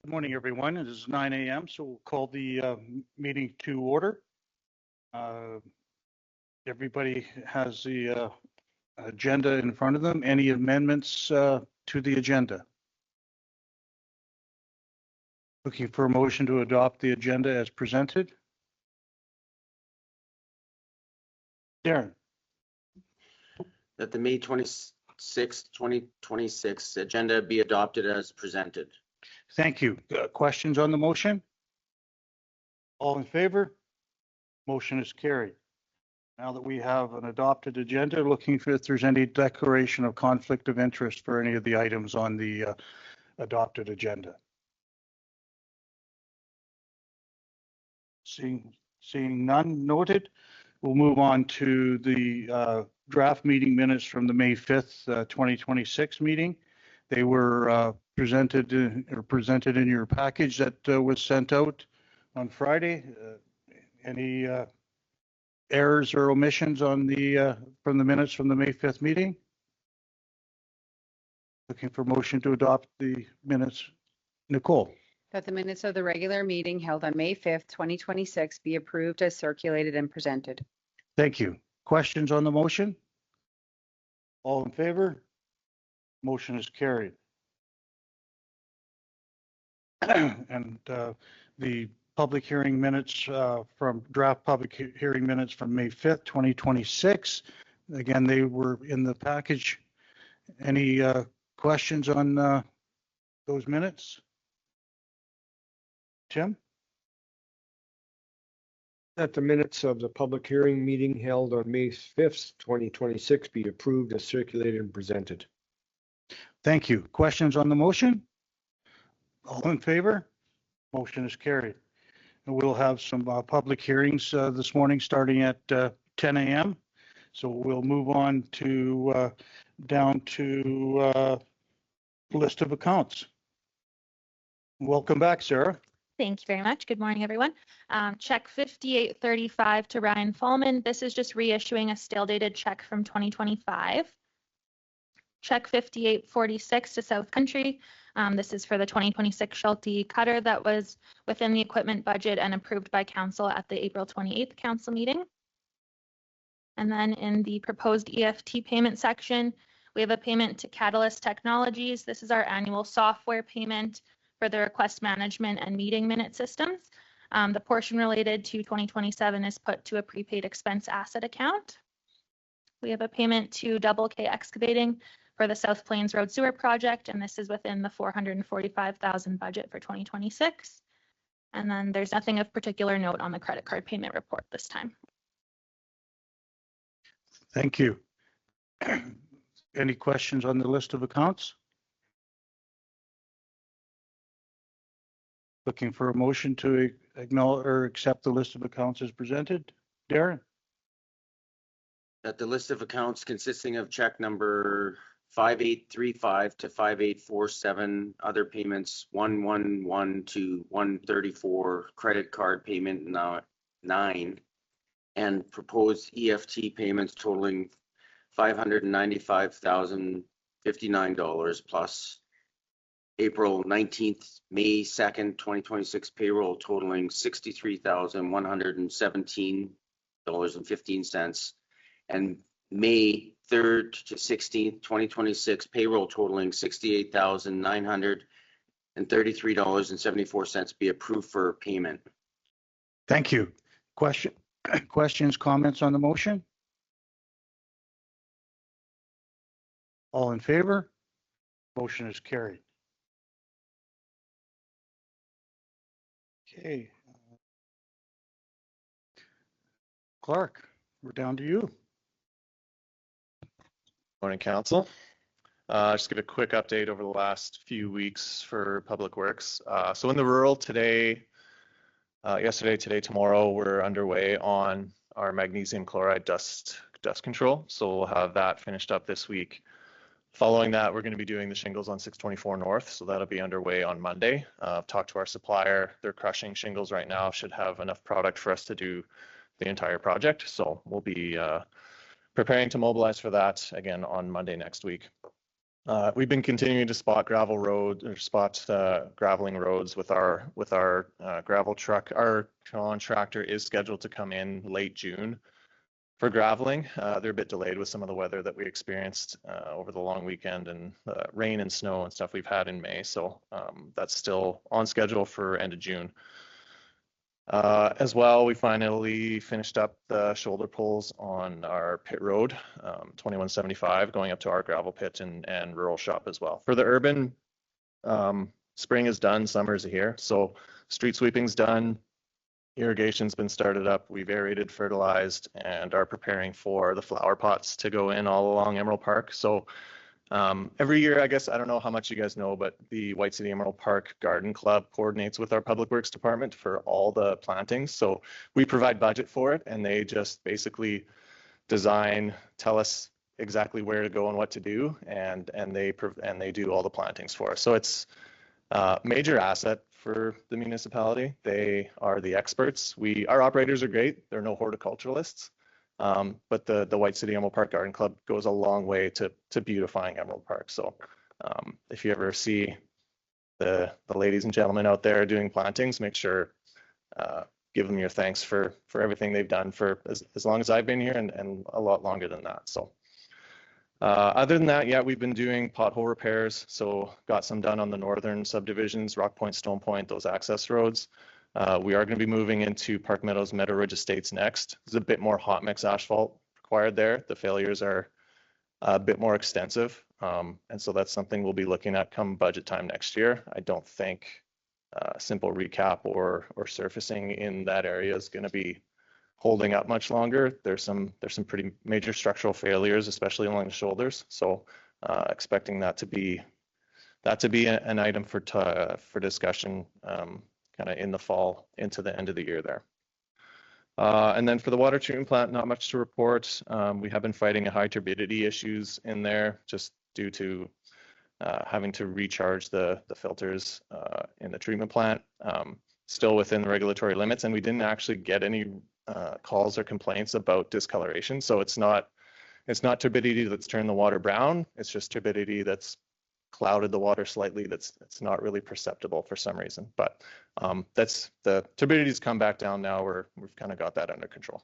Good morning, everyone. It is 9 a.m., so we'll call the meeting to order. Everybody has the agenda in front of them. Any amendments to the agenda? Looking for a motion to adopt the agenda as presented. Darren. That the May 26, 2026 agenda be adopted as presented. Thank you. Questions on the motion? All in favor? Motion is carried. Now that we have an adopted agenda, looking for if there's any declaration of conflict of interest for any of the items on the adopted agenda. Seeing none noted, we'll move on to the draft meeting minutes from the May 5th, 2026 meeting. They were presented in your package that was sent out on Friday. Any errors or omissions on the from the minutes from the May 5th meeting? Looking for motion to adopt the minutes. Nicole. That the minutes of the regular meeting held on May 5th, 2026 be approved as circulated and presented. Thank you. Questions on the motion? All in favor? Motion is carried. And the public hearing minutes from draft public hearing minutes from May 5th, 2026. Again, they were in the package. Any questions on those minutes? Tim? That the minutes of the public hearing meeting held on May 5th, 2026 be approved as circulated and presented. Thank you. Questions on the motion? All in favor? Motion is carried. And we'll have some public hearings this morning starting at 10 a.m. So we'll move on to down to list of accounts. Welcome back, Sarah. Thank you very much. Good morning, everyone. Check 5835 to Ryan Fallman. This is just reissuing a stale dated check from 2025. Check 5846 to South Country. This is for the 2026 Schulte cutter that was within the equipment budget and approved by council at the April 28th council meeting. And then in the proposed EFT payment section, we have a payment to Catalyst Technologies. This is our annual software payment for the request management and meeting minute systems. The portion related to 2027 is put to a prepaid expense asset account. We have a payment to Double K Excavating for the South Plains Road Sewer Project, and this is within the $445,000 budget for 2026. And then there's nothing of particular note on the credit card payment report this time. Thank you. Any questions on the list of accounts? Looking for a motion to acknowledge or accept the list of accounts as presented. Darren? That the list of accounts consisting of check number 5835 to 5847, other payments 111 to 134, credit card payment 9, and proposed EFT payments totaling $595,059 plus April 19th, May 2nd, 2026 payroll totaling $63,117.15, and May 3rd to 16th, 2026 payroll totaling $68,933.74 be approved for payment. Thank you. Questions, comments on the motion? All in favor? Motion is carried. Okay. Clark, we're down to you. Morning, Council. Just give a quick update over the last few weeks for Public Works. So in the rural today, yesterday, today, tomorrow, we're underway on our magnesium chloride dust control. So we'll have that finished up this week. Following that, we're going to be doing the shingles on 624 North. So that'll be underway on Monday. I've talked to our supplier. They're crushing shingles right now. Should have enough product for us to do the entire project. So we'll be preparing to mobilize for that again on Monday next week. We've been continuing to spot graveling roads with our gravel truck. Our contractor is scheduled to come in late June for graveling. They're a bit delayed with some of the weather that we experienced over the long weekend and rain and snow and stuff we've had in May. So that's still on schedule for end of June. As well, we finally finished up the shoulder pulls on our pit road, 2175, going up to our gravel pit and rural shop as well. For the urban, spring is done, summer's here. So street sweeping's done, irrigation's been started up, we've aerated, fertilized, and are preparing for the flower pots to go in all along Emerald Park. So every year, I guess, I don't know how much you guys know, but the White City Emerald Park Garden Club coordinates with our Public Works Department for all the plantings. So we provide budget for it, and they just basically design, tell us exactly where to go and what to do, and they do all the plantings for us. So it's a major asset for the municipality. They are the experts. Our operators are great. They're no horticulturalists. But the White City Emerald Park Garden Club goes a long way to beautifying Emerald Park. So if you ever see the ladies and gentlemen out there doing plantings, make sure give them your thanks for everything they've done for as long as I've been here and a lot longer than that. So other than that, yeah, we've been doing pothole repairs. So got some done on the northern subdivisions, Rock Point, Stone Point, those access roads. We are going to be moving into Park Meadows, Meadow Ridge Estates next. There's a bit more hot mix asphalt required there. The failures are a bit more extensive. And so that's something we'll be looking at come budget time next year. I don't think simple recap or surfacing in that area is going to be holding up much longer. There's some pretty major structural failures, especially along the shoulders. So expecting that to be an item for discussion kind of in the fall into the end of the year there. And then for the water treatment plant, not much to report. We have been fighting high turbidity issues in there just due to having to recharge the filters in the treatment plant. Still within the regulatory limits, and we didn't actually get any calls or complaints about discoloration. So it's not turbidity that's turned the water brown. It's just turbidity that's clouded the water slightly. That's not really perceptible for some reason, but that's the turbidity's come back down now. We've kind of got that under control.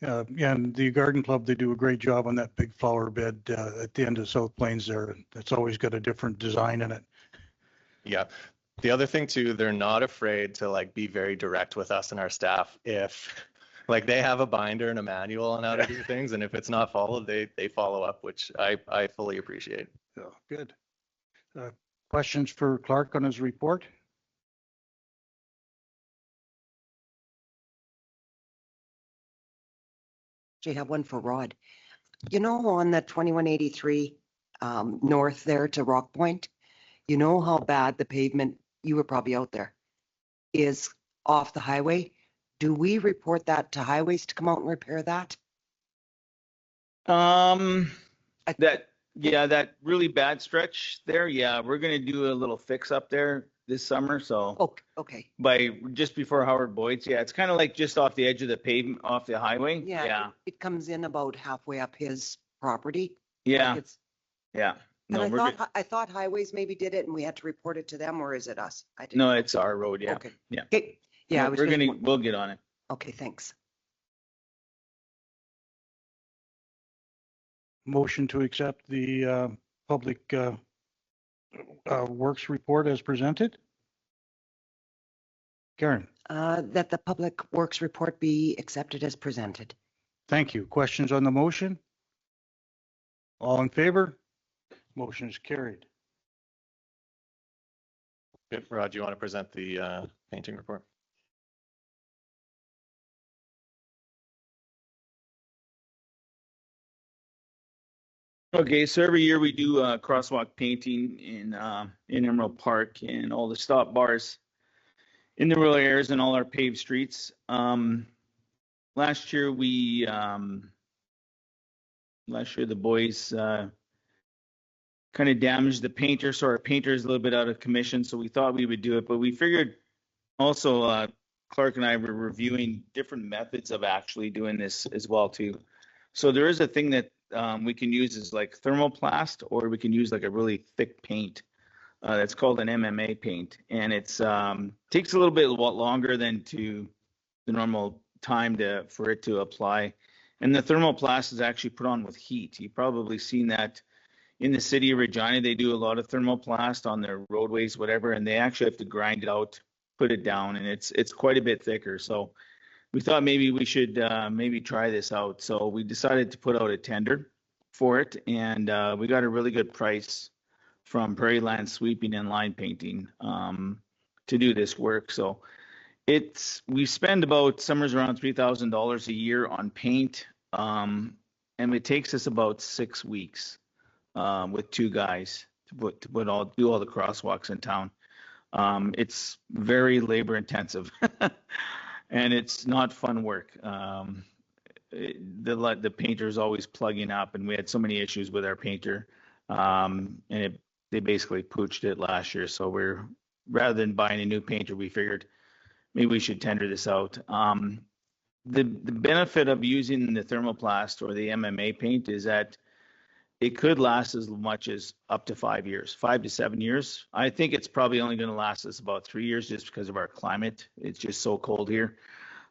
Yeah, and the garden club, they do a great job on that big flower bed at the end of South Plains there. It's always got a different design in it. Yeah. The other thing too, they're not afraid to like be very direct with us and our staff if like they have a binder and a manual on how to do things, and if it's not followed, they follow up, which I fully appreciate. So good. Questions for Clark on his report? I have one for Rod. You know, on the 2183 north there to Rock Point, you know how bad the pavement, you were probably out there, is off the highway? Do we report that to highways to come out and repair that? That really bad stretch there. Yeah, we're gonna do a little fix up there this summer. So Okay. by just before Howard Boyd's, yeah, it's kind of like just off the edge of the pavement, off the highway. Yeah. It comes in about halfway up his property. Yeah. Like Yeah. And No, I thought highways maybe did it and we had to report it to them, or is it us? I didn't no, know. it's our road. Yeah. Okay. Yeah. Okay. Yeah, No, I was we'll get on it. Okay, thanks. Motion to accept the public works report as presented. Karen, That the public works report be accepted as presented. thank you. Questions on the motion? All in favor? Motion is carried. Good. Rod, do you want to present the painting report? Okay, so every year we do crosswalk painting in Emerald Park and all the stop bars in the rural areas and all our paved streets. Last year the boys kind of damaged the painter, so our painter is a little bit out of commission. So we thought we would do it, but we figured also Clark and I were reviewing different methods of actually doing this as well too. So there is a thing that we can use is like thermoplast, or we can use like a really thick paint. That's called an MMA paint, and it's takes a little bit longer than the normal time for it to apply. And the thermoplast is actually put on with heat. You've probably seen that in the city of Regina. They do a lot of thermoplast on their roadways, whatever, and they actually have to grind it out, put it down, and it's quite a bit thicker. So we thought maybe we should maybe try this out. So we decided to put out a tender for it, and we got a really good price from Prairie Land Sweeping and Line Painting to do this work. So we spend about somewhere around $3,000 a year on paint, and it takes us about 6 weeks with 2 guys to do all the crosswalks in town. It's very labor intensive, and it's not fun work. The painter is always plugging up, and we had so many issues with our painter, and they basically pooched it last year. So rather than buying a new painter, we figured maybe we should tender this out. The benefit of using the thermoplast or the MMA paint is that it could last as much as up to 5 years, 5 to 7 years. I think it's probably only going to last us about 3 years just because of our climate. It's just so cold here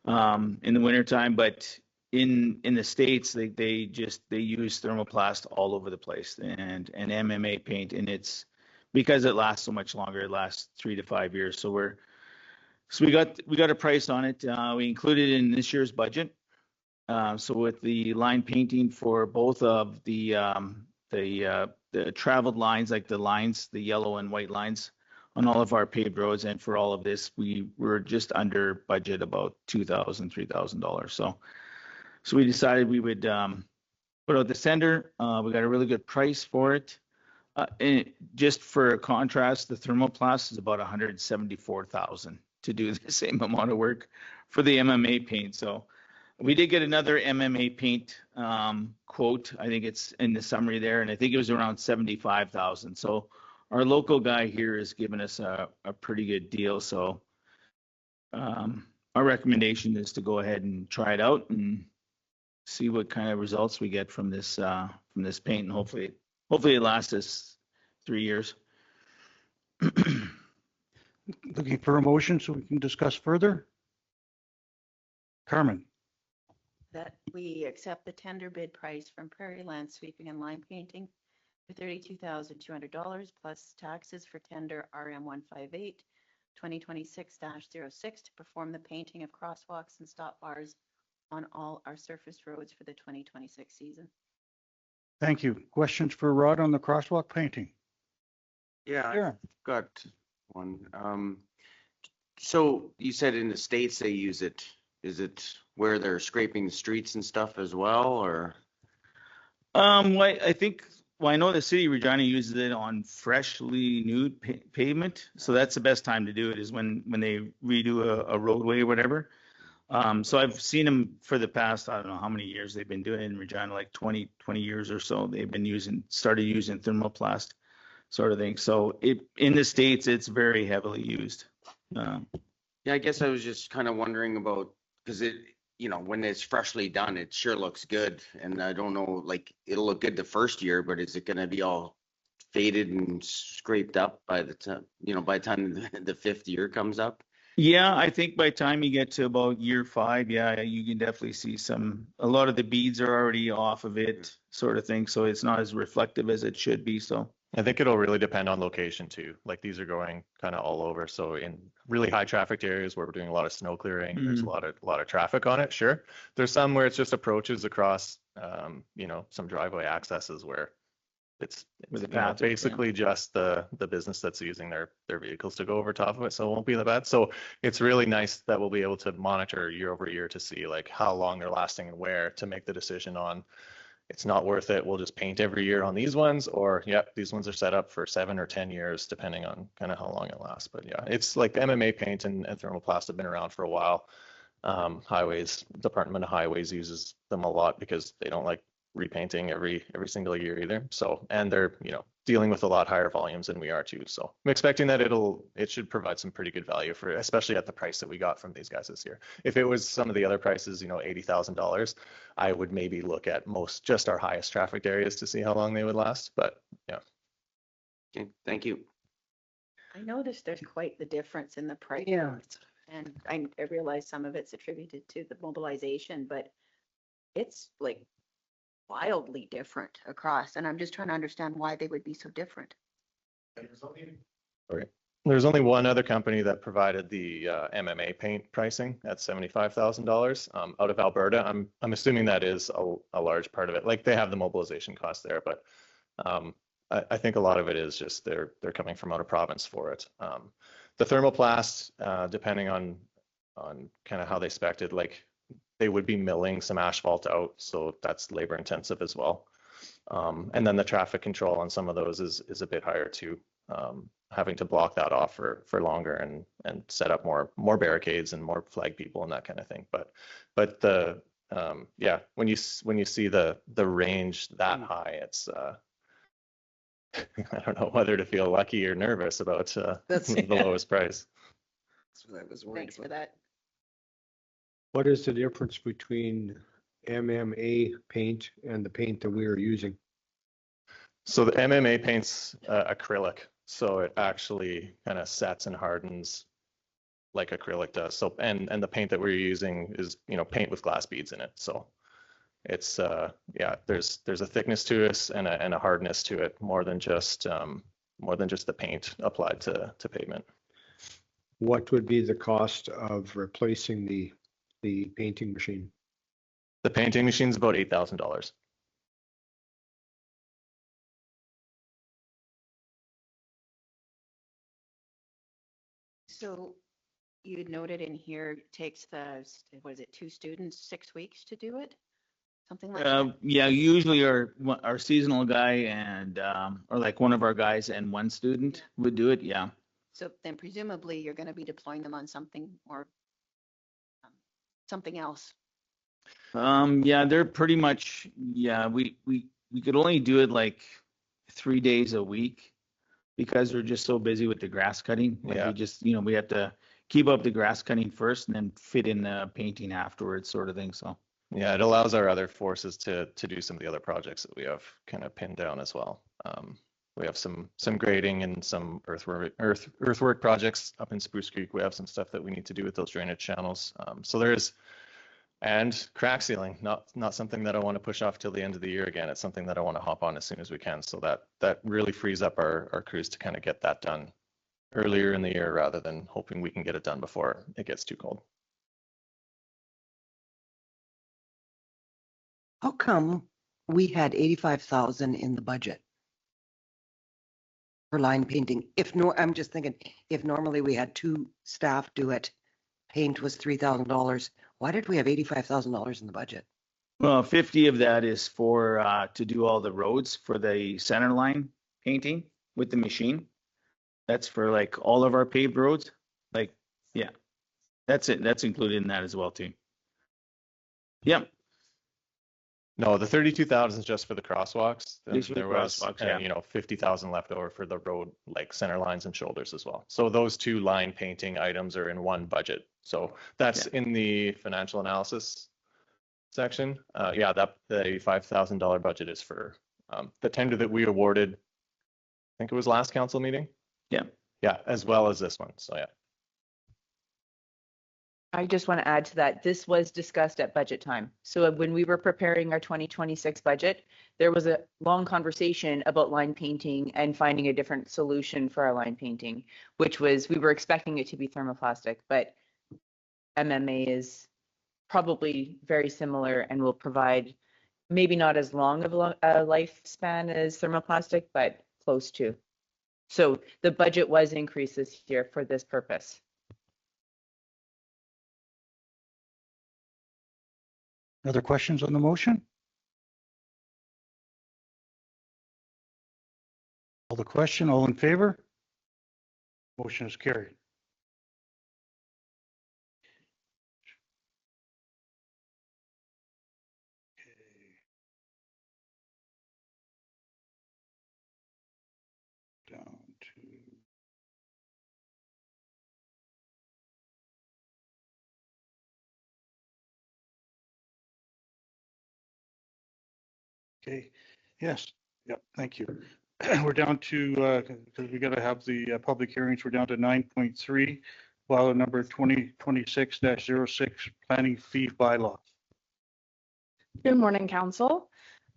in the wintertime. But in the States, they use thermoplast all over the place and MMA paint, and it's because it lasts so much longer. It lasts 3 to 5 years. So we got a price on it. We included it in this year's budget. So with the line painting for both of the traveled lines, like the lines, the yellow and white lines on all of our paved roads, and for all of this, we were just under budget, about $2,000, $3,000. So we decided we would put out the tender. We got a really good price for it. And just for contrast, the thermoplast is about $174,000 to do the same amount of work for the MMA paint. So we did get another MMA paint quote. I think it's in the summary there, and I think it was around $75,000. So our local guy here has given us a pretty good deal. So our recommendation is to go ahead and try it out and see what kind of results we get from this paint, and hopefully it lasts us 3 years. Looking for a motion so we can discuss further. Carmen. That we accept the tender bid price from Prairie Land Sweeping and Line Painting for $32,200 plus taxes for tender RM 158 2026-06 to perform the painting of crosswalks and stop bars on all our surface roads for the 2026 season. Thank you. Questions for Rod on the crosswalk painting? Yeah, Sure. I've got one. So you said in the States they use it. Is it where they're scraping the streets and stuff as well, or? I know the city of Regina uses it on freshly new pavement, so that's the best time to do it, is when they redo a roadway or whatever. So I've seen them for the past, I don't know how many years they've been doing it in Regina, like 20 years or so. They've been started using thermoplast sort of thing. So in the States, it's very heavily used. Yeah, I guess I was just kind of wondering about, because when it's freshly done, it sure looks good. And I don't know, like, it'll look good the first year, but is it going to be all faded and scraped up by the time, by the time the 5th year comes up? Yeah, I think by the time you get to about year 5, yeah, you can definitely see a lot of the beads are already off of it, sort of thing. So it's not as reflective as it should be. So I think it'll really depend on location too. Like these are going kind of all over. So in really high trafficked areas where we're doing a lot of snow clearing, there's a lot of traffic on it. Sure. There's some where it's just approaches across, some driveway accesses where it's basically just the business that's using their vehicles to go over top of it. So it won't be that bad. So it's really nice that we'll be able to monitor year over year to see like how long they're lasting and where to make the decision on. It's not worth it. We'll just paint every year on these ones, or these ones are set up for 7 or 10 years, depending on kind of how long it lasts. But yeah, it's like MMA paint and thermoplast have been around for a while. Department of Highways uses them a lot because they don't like repainting every single year either. So, and they're, dealing with a lot higher volumes than we are too. So I'm expecting that it should provide some pretty good value for, especially at the price that we got from these guys this year. If it was some of the other prices, you know, $80,000, I would maybe look at just our highest trafficked areas to see how long they would last. But yeah. Okay, thank you. I noticed there's quite the difference in the price. Yeah. And I realize some of it's attributed to the mobilization, but it's like wildly different across. And I'm just trying to understand why they would be so different. There's only one other company that provided the MMA paint pricing at $75,000 out of Alberta. I'm assuming that is a large part of it. Like they have the mobilization cost there, but I think a lot of it is just they're coming from out of province for it. The thermoplast, depending on kind of how they spec'd it, like they would be milling some asphalt out, so that's labor intensive as well. And then the traffic control on some of those is a bit higher too, having to block that off for longer and set up more barricades and more flag people and that kind of thing. But the yeah, when you see the range that high, it's I don't know whether to feel lucky or nervous about the lowest price. That's what I was worried Thanks for about. that. What is the difference between MMA paint and the paint that we are using? So the MMA paint's acrylic, so it actually kind of sets and hardens like acrylic does. So and the paint that we're using is, you know, paint with glass beads in it. So it's yeah, there's a thickness to it and a hardness to it more than just the paint applied to pavement. What would be the cost of replacing the painting machine? The painting machine's about $8,000. So you had noted in here, it takes what is it, 2 students, 6 weeks to do it? Something like that? Yeah, usually our seasonal guy and, or like one of our guys and one student would do it, yeah. So then presumably you're going to be deploying them on something or something else. Yeah, they're pretty much, yeah, we could only do it like 3 days a week because we're just so busy with the grass cutting. Like Yeah. we just, you know, we have to keep up the grass cutting first and then fit in the painting afterwards, sort of thing. So Yeah, it allows our other forces to do some of the other projects that we have kind of pinned down as well. We have some grading and some earthwork projects up in Spruce Creek. We have some stuff that we need to do with those drainage channels. So there is, and crack sealing, not something that I want to push off till the end of the year again. It's something that I want to hop on as soon as we can. So that really frees up our crews to kind of get that done earlier in the year rather than hoping we can get it done before it gets too cold. How come we had 85,000 in the budget for line painting? I'm just thinking, if normally we had 2 staff do it, paint was $3,000. Why did we have $85,000 in the budget? well, 50 of that is for to do all the roads for the center line painting with the machine. That's for like all of our paved roads. Like, yeah, that's it. That's included in that as well too. Yep. No, the 32,000 is just for the crosswalks. Then Just for the there was, crosswalks, yeah. you know, 50,000 left over for the road, like center lines and shoulders as well. So those 2 line painting items are in one budget. So that's in the financial analysis section. Yeah, that the $5,000 budget is for the tender that we awarded. I think it was last council meeting. Yeah. Yeah, as well as this one. So yeah. I just want to add to that. This was discussed at budget time. So when we were preparing our 2026 budget, there was a long conversation about line painting and finding a different solution for our line painting, which was, we were expecting it to be thermoplastic, but MMA is probably very similar and will provide maybe not as long of a lifespan as thermoplastic, but close to. So the budget was increased this year for this purpose. Other questions on the motion? All the question, all in favor? Motion is carried. Okay, yes, yep, thank you. We're down to, because we got to have the public hearings, we're down to 9.3, bylaw number 2026-06, planning fee bylaw. Good morning, Council.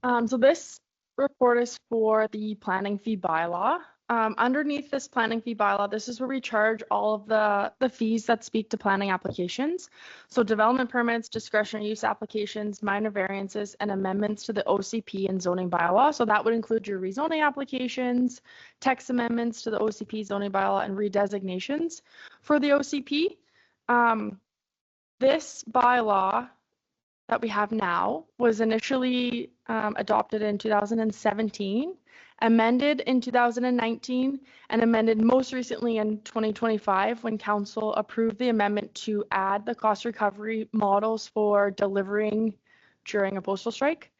So this report is for the planning fee bylaw. Underneath this planning fee bylaw, this is where we charge all of the fees that speak to planning applications. So development permits, discretionary use applications, minor variances, and amendments to the OCP and zoning bylaw. So that would include your rezoning applications, text amendments to the OCP zoning bylaw, and redesignations for the OCP. This bylaw that we have now was initially adopted in 2017, amended in 2019, and amended most recently in 2025 when Council approved the amendment to add the cost recovery models for delivering during a postal strike.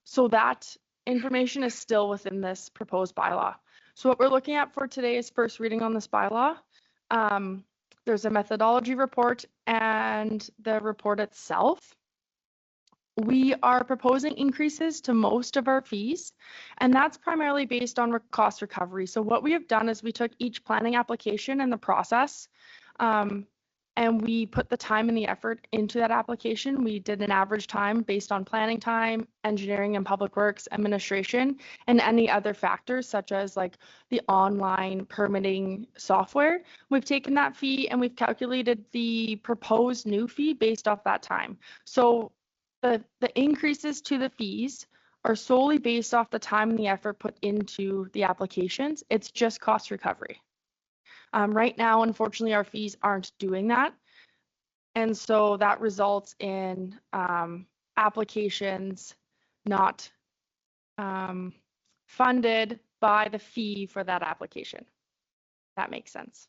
So that information is still within this proposed bylaw. So what we're looking at for today is first reading on this bylaw. There's a methodology report and the report itself. We are proposing increases to most of our fees, and that's primarily based on cost recovery. So what we have done is we took each planning application and the process, and we put the time and the effort into that application. We did an average time based on planning time, engineering and public works, administration, and any other factors such as like the online permitting software. We've taken that fee and we've calculated the proposed new fee based off that time. So the increases to the fees are solely based off the time and the effort put into the applications. It's just cost recovery. Right now, unfortunately, our fees aren't doing that. And so that results in applications not funded by the fee for that application. That makes sense.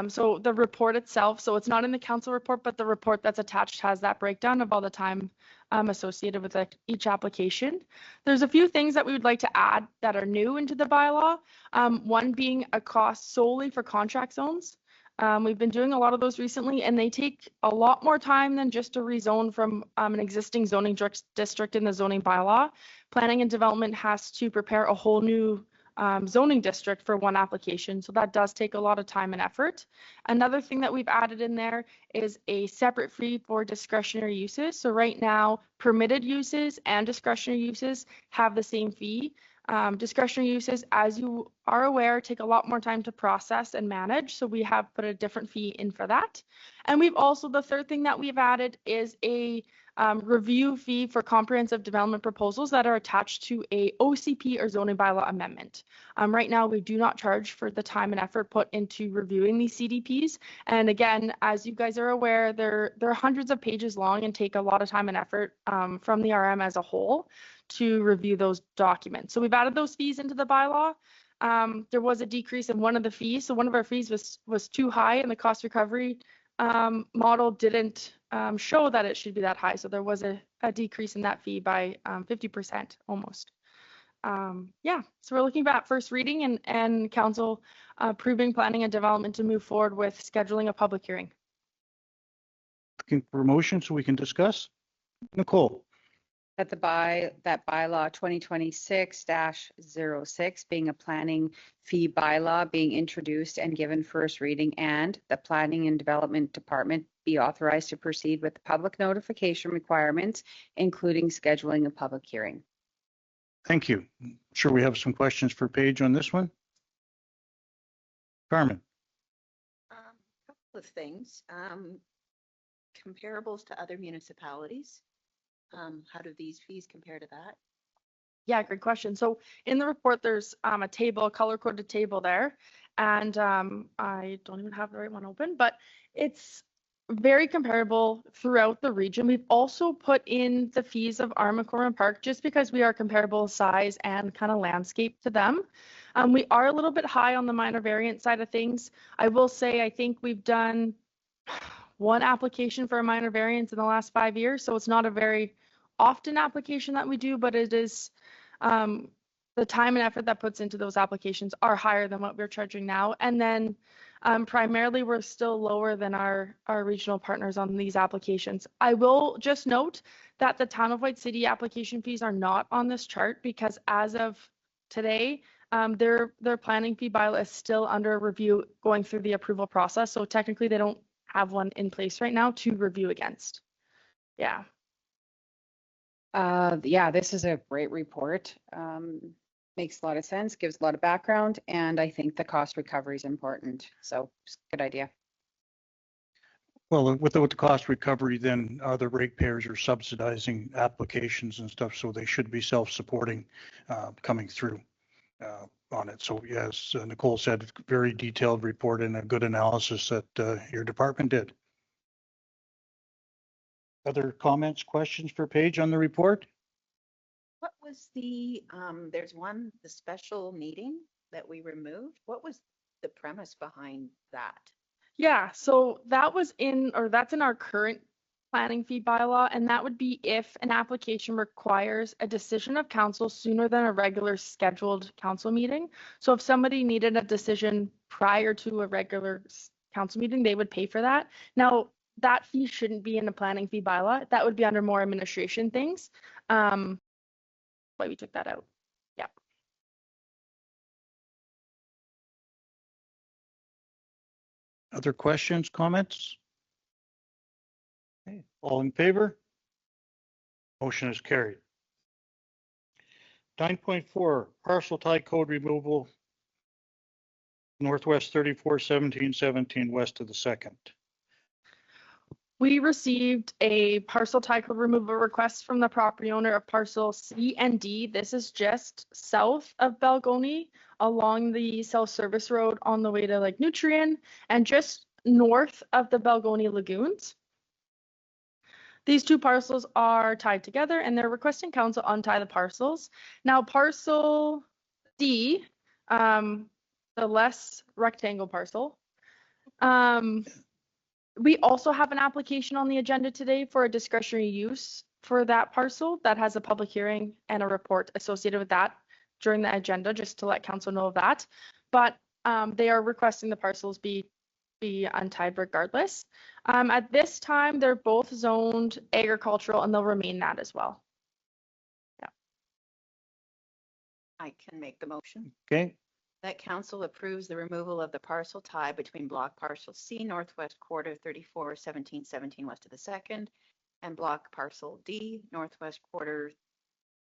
So the report itself, so it's not in the council report, but the report that's attached has that breakdown of all the time associated with each application. There's a few things that we would like to add that are new into the bylaw. One being a cost solely for contract zones. We've been doing a lot of those recently, and they take a lot more time than just to rezone from an existing zoning district in the zoning bylaw. Planning and development has to prepare a whole new zoning district for one application. So that does take a lot of time and effort. Another thing that we've added in there is a separate fee for discretionary uses. So right now, permitted uses and discretionary uses have the same fee. Discretionary uses, as you are aware, take a lot more time to process and manage. So we have put a different fee in for that. And we've also, the third thing that we've added is a review fee for comprehensive development proposals that are attached to a OCP or zoning bylaw amendment. Right now, we do not charge for the time and effort put into reviewing these CDPs. And again, as you guys are aware, they're hundreds of pages long and take a lot of time and effort from the RM as a whole to review those documents. So we've added those fees into the bylaw. There was a decrease in one of the fees. So one of our fees was too high, and the cost recovery model didn't show that it should be that high. So there was a decrease in that fee by 50% almost. Yeah, so we're looking at first reading and council approving planning and development to move forward with scheduling a public hearing. Looking for a motion so we can discuss. Nicole. That bylaw 2026-06 being a planning fee bylaw being introduced and given first reading, and the planning and development department be authorized to proceed with the public notification requirements, including scheduling a public hearing. Thank you. I'm sure we have some questions for Paige on this one. Carmen. A couple of things. Comparables to other municipalities. How do these fees compare to that? Yeah, great question. So in the report, there's a table, a color-coded table there, and I don't even have the right one open, but it's very comparable throughout the region. We've also put in the fees of Armacoran Park just because we are comparable size and kind of landscape to them. We are a little bit high on the minor variant side of things. I will say I think we've done one application for a minor variance in the last 5 years, so it's not a very often application that we do, but it is the time and effort that puts into those applications are higher than what we're charging now. And then Primarily, we're still lower than our regional partners on these applications. I will just note that the Town of White City application fees are not on this chart because as of today, their planning fee bylaw is still under review going through the approval process. So technically they don't have one in place right now to review against. Yeah. Yeah, this is a great report. Makes a lot of sense, gives a lot of background, and I think the cost recovery is important. So it's a good idea. Well, with the cost recovery, then other ratepayers are subsidizing applications and stuff, so they should be self-supporting coming through on it. So yes, Nicole said, very detailed report and a good analysis that your department did. Other comments, questions for Paige on the report? What was the, there's one, the special meeting that we removed. What was the premise behind that? Yeah, so that was that's in our current planning fee bylaw, and that would be if an application requires a decision of council sooner than a regular scheduled council meeting. So if somebody needed a decision prior to a regular council meeting, they would pay for that. Now, that fee shouldn't be in the planning fee bylaw. That would be under more administration things. Why we took that out. Yeah. Other questions, comments? Okay. All in favor? Motion is carried. 9.4, parcel tie code removal, Northwest 341717 west of the 2nd. We received a parcel tie code removal request from the property owner of parcel C and D. This is just south of Balgony along the South Service Road on the way to Lake Nutrien and just north of the Balgony Lagoons. These two parcels are tied together and they're requesting council untie the parcels. Now parcel D, the less rectangle parcel, we also have an application on the agenda today for a discretionary use for that parcel that has a public hearing and a report associated with that during the agenda, just to let council know of that. But they are requesting the parcels be untied regardless. At this time, they're both zoned agricultural and they'll remain that as well. Yeah. I can make the motion. Okay. That council approves the removal of the parcel tie between block parcel C northwest quarter 341717 west of the 2nd and block parcel D northwest quarter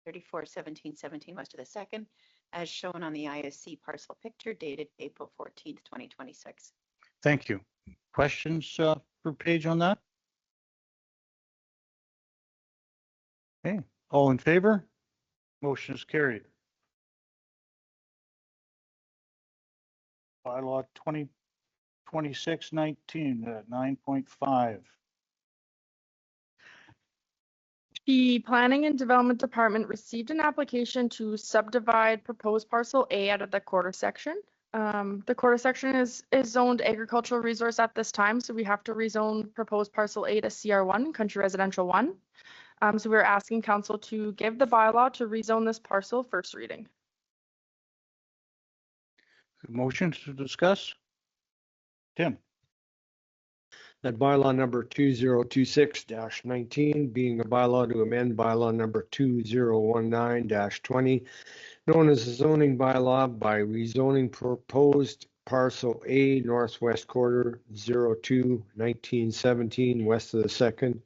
341717 west of the 2nd as shown on the ISC parcel picture dated April 14th, 2026. Thank you. Questions for Paige on that? Okay. All in favor? Motion is carried. Bylaw 2026-19, 9.5. The Planning and Development Department received an application to subdivide proposed parcel A out of the quarter section. The quarter section is zoned agricultural resource at this time, so we have to rezone proposed parcel A to CR1, Country Residential 1. So we're asking council to give the bylaw to rezone this parcel first reading. Motion to discuss? Tim? That bylaw number 2026-19 being a bylaw to amend bylaw number 2019-20, known as the zoning bylaw by rezoning proposed parcel A northwest quarter 02-1917 west of the 2nd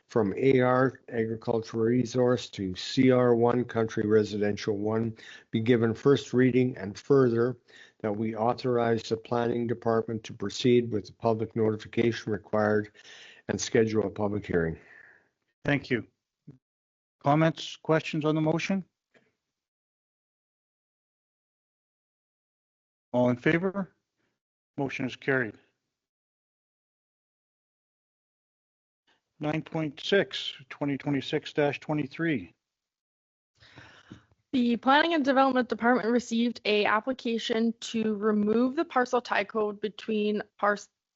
from AR agricultural resource to CR1 country residential 1 be given first reading, and further that we authorize the planning department to proceed with the public notification required and schedule a public hearing. Thank you. Comments, questions on the motion? All in favor? Motion is carried. 9.6, 2026-23. The Planning and Development Department received a application to remove the parcel tie code between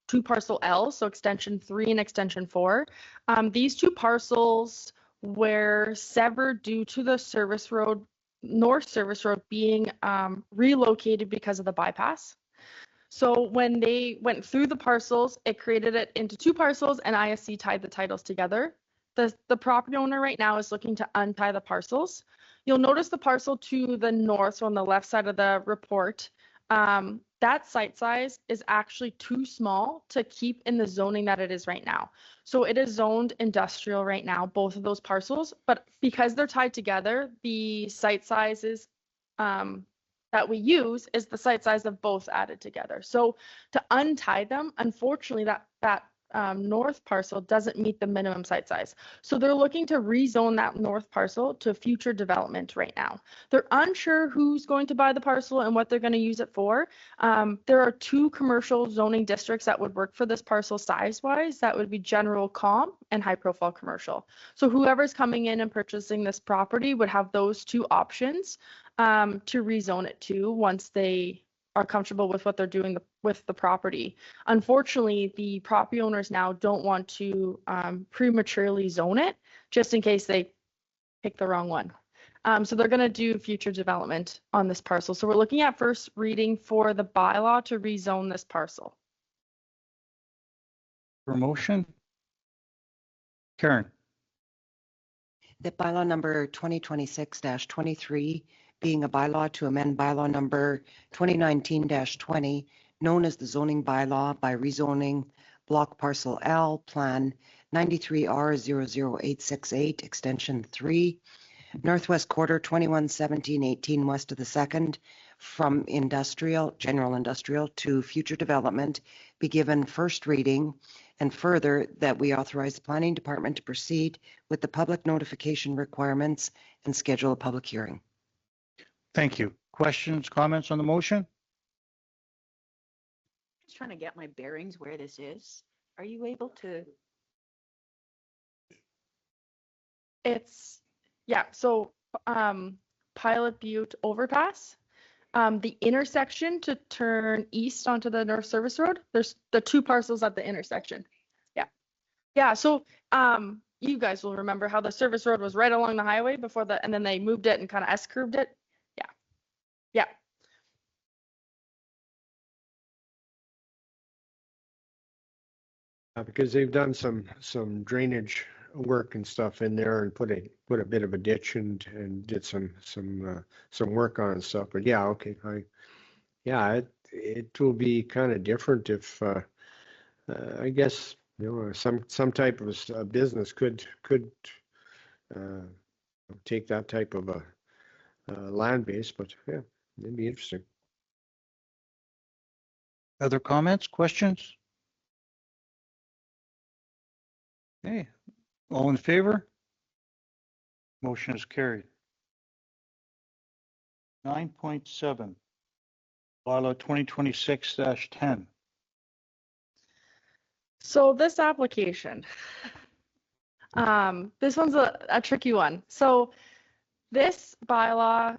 two parcel L, so extension 3 and extension 4. These two parcels were severed due to the service road, North Service Road being relocated because of the bypass. So when they went through the parcels, it created it into 2 parcels and ISC tied the titles together. The property owner right now is looking to untie the parcels. You'll notice the parcel to the north, so on the left side of the report, that site size is actually too small to keep in the zoning that it is right now. So it is zoned industrial right now, both of those parcels, but because they're tied together, the site sizes that we use is the site size of both added together. So to untie them, unfortunately, that north parcel doesn't meet the minimum site size. So they're looking to rezone that north parcel to future development right now. They're unsure who's going to buy the parcel and what they're going to use it for. There are 2 commercial zoning districts that would work for this parcel size-wise. That would be general comm and high-profile commercial. So whoever's coming in and purchasing this property would have those 2 options to rezone it to once they are comfortable with what they're doing with the property. Unfortunately, the property owners now don't want to prematurely zone it just in case they pick the wrong one. So they're going to do future development on this parcel. So we're looking at first reading for the bylaw to rezone this parcel. Promotion. Karen. That bylaw number 2026-23 being a bylaw to amend bylaw number 2019-20, known as the zoning bylaw by rezoning block parcel L, plan 93R00868, extension 3, northwest quarter 211718 west of the 2nd, from general industrial to future development, be given first reading, and further that we authorize the planning department to proceed with the public notification requirements and schedule a public hearing. Thank you. Questions, comments on the motion? Just trying to get my bearings where this is. Are you able to? It's, yeah, so Pilot Butte overpass. The intersection to turn east onto the North Service Road, there's the 2 parcels at the intersection. Yeah. Yeah, so you guys will remember how the service road was right along the highway before and then they moved it and kind of S-curved it. Yeah. Yeah. Because they've done some drainage work and stuff in there and put a bit of a ditch and did some work on it and stuff. But yeah, okay, it will be kind of different if I guess some type of a business could take that type of a land base, but yeah, it'd be interesting. Other comments, questions? Okay, all in favor? Motion is carried. 9.7, bylaw 2026-10. So this application, this one's a tricky one. So this bylaw,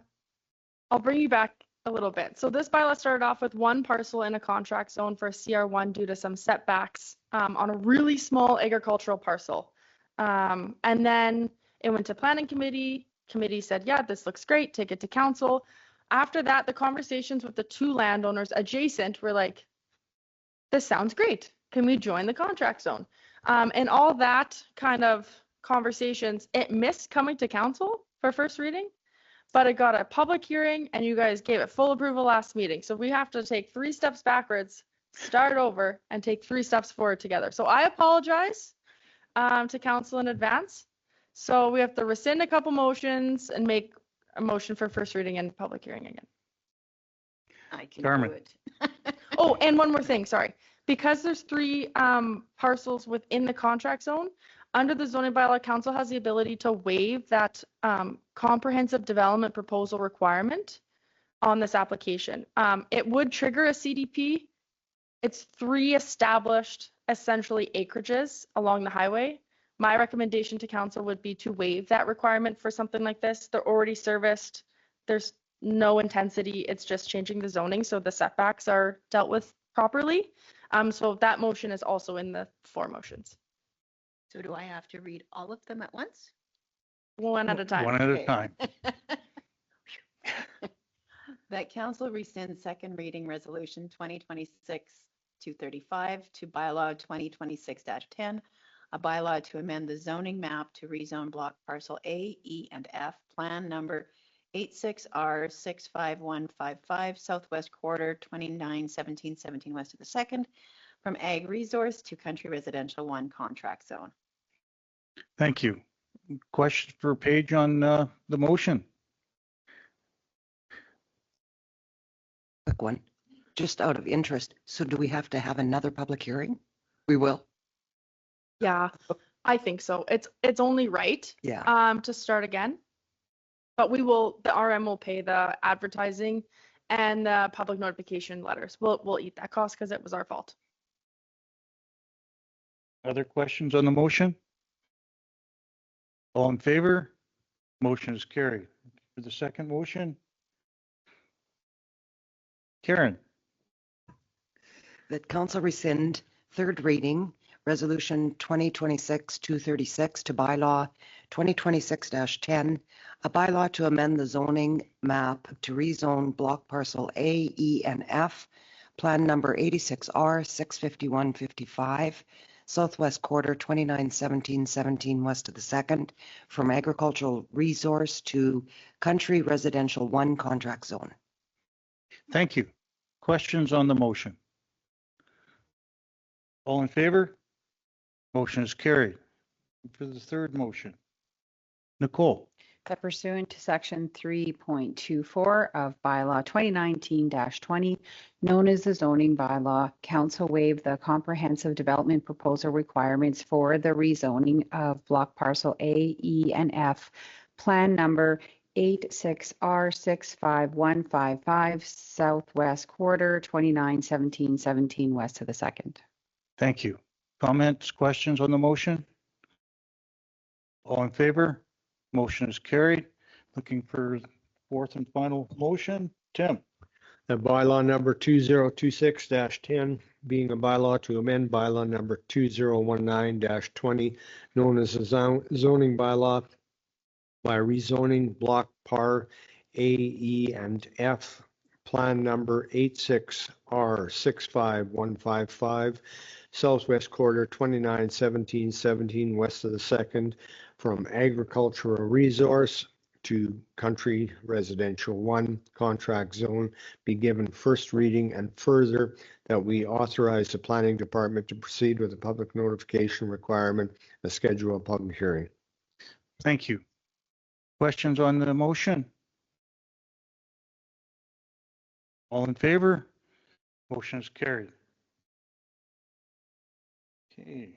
I'll bring you back a little bit. So this bylaw started off with 1 parcel in a contract zone for a CR1 due to some setbacks on a really small agricultural parcel. And then it went to planning committee. Committee said, yeah, this looks great, take it to council. After that, the conversations with the 2 landowners adjacent were like, this sounds great. Can we join the contract zone? And all that kind of conversations, it missed coming to council for first reading, but it got a public hearing and you guys gave it full approval last meeting. So we have to take 3 steps backwards, start over, and take 3 steps forward together. So I apologize to council in advance. So we have to rescind a couple motions and make a motion for first reading and public hearing again. I can Carmen. do it. Oh, and one more thing, sorry. Because there's 3 parcels within the contract zone, under the zoning bylaw, council has the ability to waive that comprehensive development proposal requirement on this application. It would trigger a CDP. It's 3 established, essentially, acreages along the highway. My recommendation to council would be to waive that requirement for something like this. They're already serviced. There's no intensity. It's just changing the zoning so the setbacks are dealt with properly. So that motion is also in the 4 motions. So do I have to read all of them at once? One at a time. One at Okay. a time. That council rescind second reading resolution 2026-235 to bylaw 2026-10, a bylaw to amend the zoning map to rezone block parcel A, E, and F, plan number 86R65155, southwest quarter 291717 west of the second, from ag resource to country residential 1 contract zone. Thank you. Questions for Paige on the motion? Quick one, just out of interest. So do we have to have another public hearing? We will. Yeah, I think so. It's only right Yeah. to start again. But the RM will pay the advertising and the public notification letters. We'll eat that cost because it was our fault. Other questions on the motion? All in favor? Motion is carried. For the second motion? Karen? That council rescind third reading resolution 2026-236 to bylaw 2026-10, a bylaw to amend the zoning map to rezone block parcel A, E, and F, plan number 86R65155, southwest quarter 291717 west of the second, from agricultural resource to country residential 1 contract zone. Thank you. Questions on the motion? All in favor? Motion is carried. For the third motion, Nicole? That pursuant to section 3.24 of bylaw 2019-20, known as the zoning bylaw, council waived the comprehensive development proposal requirements for the rezoning of block parcel A, E, and F, plan number 86R65155, southwest quarter 291717 west of the second. Thank you. Comments, questions on the motion? All in favor? Motion is carried. Looking for fourth and final motion. Tim? The bylaw number 2026-10, being a bylaw to amend bylaw number 2019-20, known as a zoning bylaw by rezoning block par A, E, and F, plan number 86R65155, southwest quarter 291717 west of the second, from agricultural resource to country residential 1 contract zone, be given first reading, and further that we authorize the planning department to proceed with the public notification requirement and schedule a public hearing. Thank you. Questions on the motion? All in favor? Motion is carried. Okay.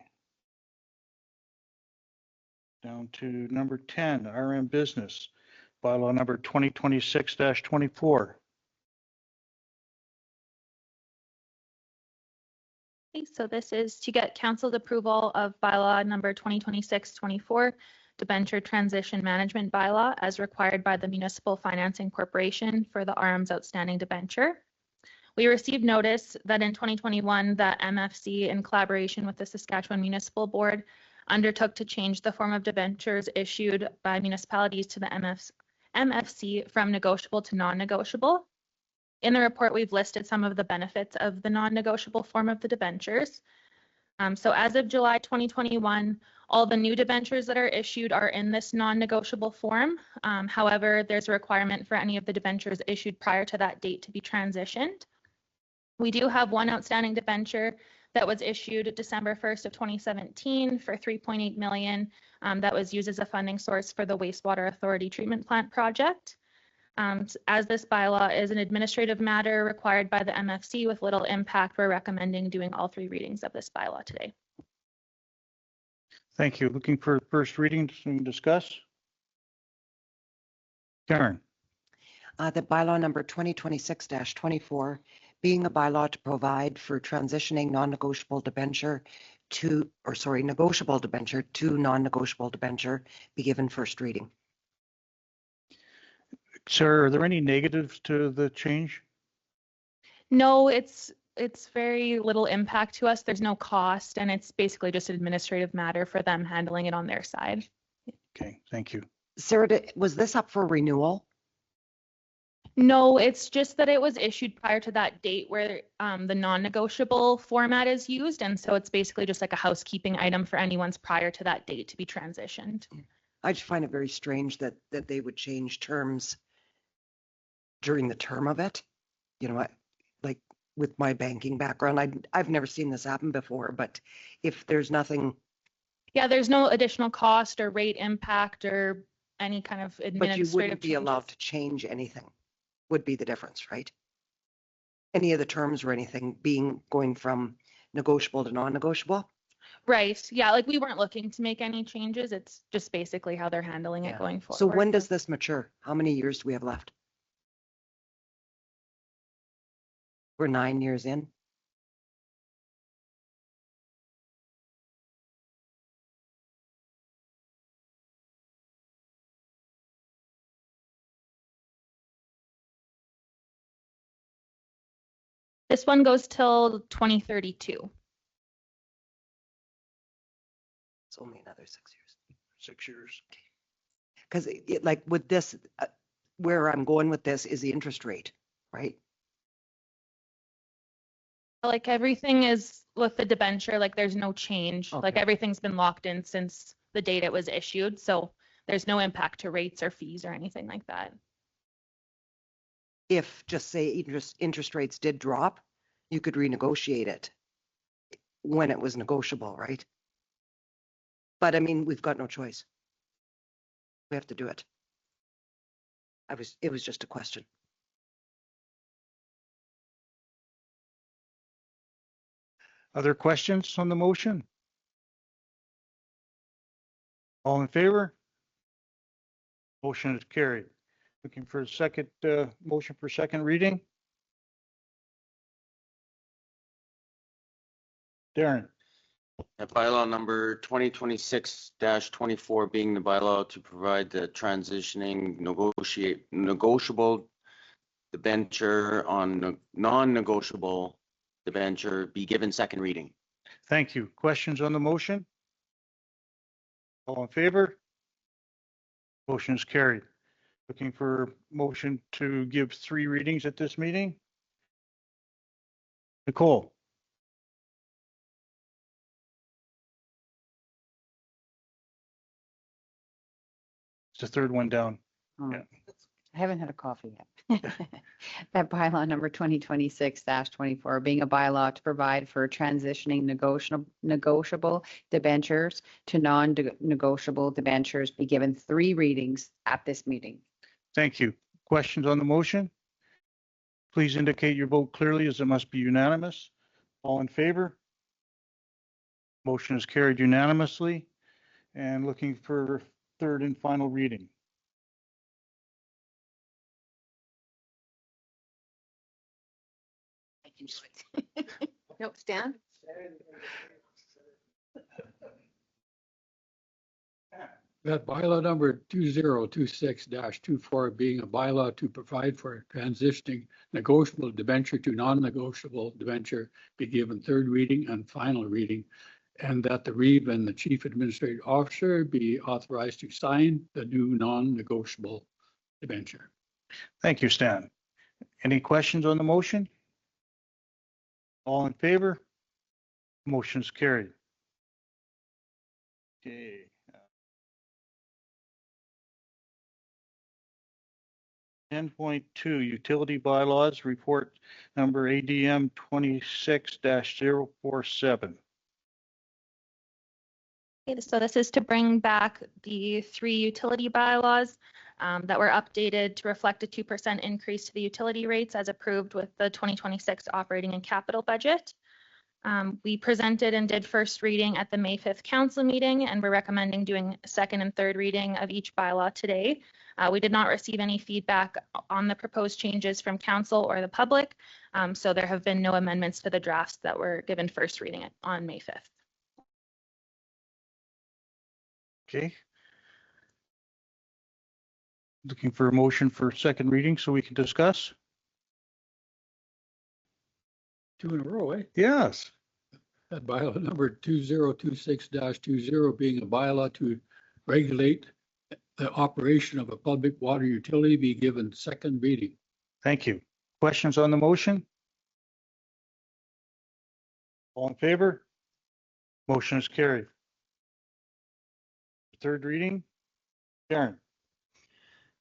Down to number 10, RM business, bylaw number 2026-24. Okay, so this is to get council's approval of bylaw number 2026-24, debenture transition management bylaw, as required by the Municipal Financing Corporation for the RM's outstanding debenture. We received notice that in 2021, the MFC, in collaboration with the Saskatchewan Municipal Board, undertook to change the form of debentures issued by municipalities to the MFC from negotiable to non-negotiable. In the report, we've listed some of the benefits of the non-negotiable form of the debentures. So as of July 2021, all the new debentures that are issued are in this non-negotiable form. However, there's a requirement for any of the debentures issued prior to that date to be transitioned. We do have one outstanding debenture that was issued December 1st of 2017 for $3.8 million. That was used as a funding source for the wastewater authority treatment plant project. As this bylaw is an administrative matter required by the MFC with little impact, we're recommending doing all 3 readings of this bylaw today. Thank you. Looking for first reading to discuss. Karen? The bylaw number 2026-24, being a bylaw to provide for transitioning non-negotiable debenture to, negotiable debenture to non-negotiable debenture, be given first reading. Sarah, are there any negatives to the change? No, it's very little impact to us. There's no cost, and it's basically just an administrative matter for them handling it on their side. Okay, thank you. Sarah, was this up for renewal? No, it's just that it was issued prior to that date where the non-negotiable format is used. And so it's basically just like a housekeeping item for anyone's prior to that date to be transitioned. I just find it very strange that they would change terms during the term of it. You know, like with my banking background, I've never seen this happen before, but if there's nothing, Yeah, there's no additional cost or rate impact or any kind of but you administrative wouldn't be allowed changes. to change anything, would be the difference, right? Any of the terms or anything going from negotiable to non-negotiable? Right. Yeah, like we weren't looking to make any changes. It's just basically how they're handling it Yeah. going forward. So when does this mature? How many years do we have left? We're 9 years in. This one goes till 2032. It's only another 6 years. 6 years. Because like with this, where I'm going with this is the interest rate, right? Like everything is with the debenture, like there's no change. Like Okay. everything's been locked in since the date it was issued. So there's no impact to rates or fees or anything like that. If just say interest rates did drop, you could renegotiate it when it was negotiable, right? But I mean, we've got no choice. We have to do it. It was just a question. Other questions on the motion? All in favor? Motion is carried. Looking for a second, motion for second reading? Darren, Bylaw number 2026-24 being the bylaw to provide the transitioning negotiable debenture on non-negotiable debenture be given second reading. thank you. Questions on the motion? All in favor? Motion is carried. Looking for motion to give 3 readings at this meeting? Nicole? It's the third one down. Oh, Yeah. I haven't had a coffee yet. That bylaw number 2026-24 being a bylaw to provide for transitioning negotiable debentures to non-negotiable debentures be given 3 readings at this meeting. Thank you. Questions on the motion? Please indicate your vote clearly as it must be unanimous. All in favor? Motion is carried unanimously. And looking for third and final reading. I can do it. Nope, Stan? That bylaw number 2026-24 being a bylaw to provide for transitioning negotiable debenture to non-negotiable debenture be given third reading and final reading, and that the Reeve and the Chief Administrative Officer be authorized to sign the new non-negotiable debenture. Thank you, Stan. Any questions on the motion? All in favor? Motion is carried. Okay. 10.2 Utility Bylaws Report Number ADM 26-047. Okay, so this is to bring back the 3 utility bylaws that were updated to reflect a 2% increase to the utility rates as approved with the 2026 operating and capital budget. We presented and did first reading at the May 5th council meeting, and we're recommending doing second and third reading of each bylaw today. We did not receive any feedback on the proposed changes from council or the public, so there have been no amendments to the drafts that were given first reading on May 5th. Okay. Looking for a motion for second reading so we can discuss? 2 in a row, eh? Yes. That bylaw number 2026-20 being a bylaw to regulate the operation of a public water utility be given second reading. Thank you. Questions on the motion? All in favor? Motion is carried. Third reading. Karen.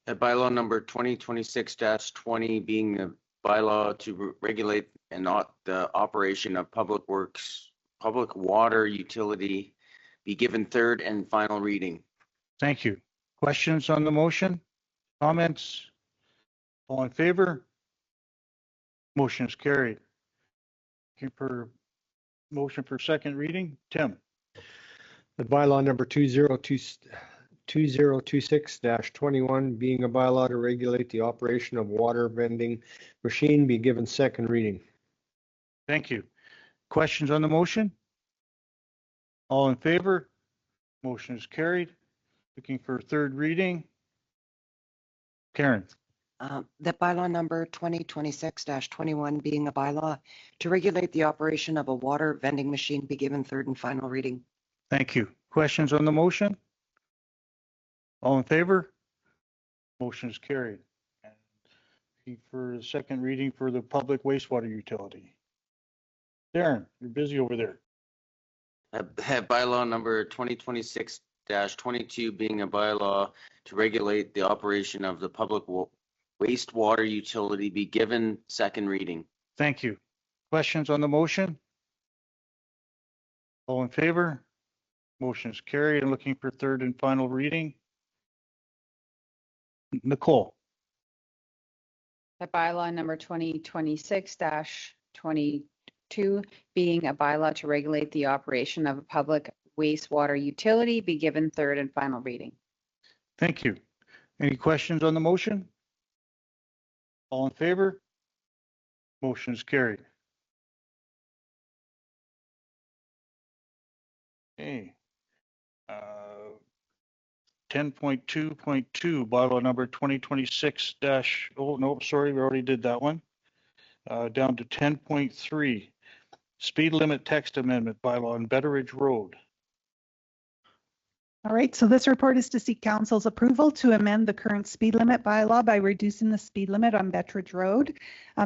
That bylaw number 2026-20 being a bylaw to regulate and not the operation of public works, public water utility be given third and final reading. Thank you. Questions on the motion? Comments? All in favor? Motion is carried. Looking for motion for second reading. Tim. The bylaw number 2026-21 being a bylaw to regulate the operation of water vending machine be given second reading. Thank you. Questions on the motion? All in favor? Motion is carried. Looking for third reading. Karen. That bylaw number 2026-21 being a bylaw to regulate the operation of a water vending machine be given third and final reading. Thank you. Questions on the motion? All in favor? Motion is carried. And for the second reading for the public wastewater utility. Darren, you're busy over there. That bylaw number 2026-22 being a bylaw to regulate the operation of the public wastewater utility be given second reading. Thank you. Questions on the motion? All in favor? Motion is carried. And looking for third and final reading. Nicole. That bylaw number 2026-22 being a bylaw to regulate the operation of a public wastewater utility be given third and final reading. Thank you. Any questions on the motion? All in favor? Motion is carried. Okay. 10.2.2 bylaw number 2026 oh no, sorry, we already did that one. Down to 10.3 speed limit text amendment bylaw on Betteridge Road. All right, so this report is to seek council's approval to amend the current speed limit bylaw by reducing the speed limit on Betteridge Road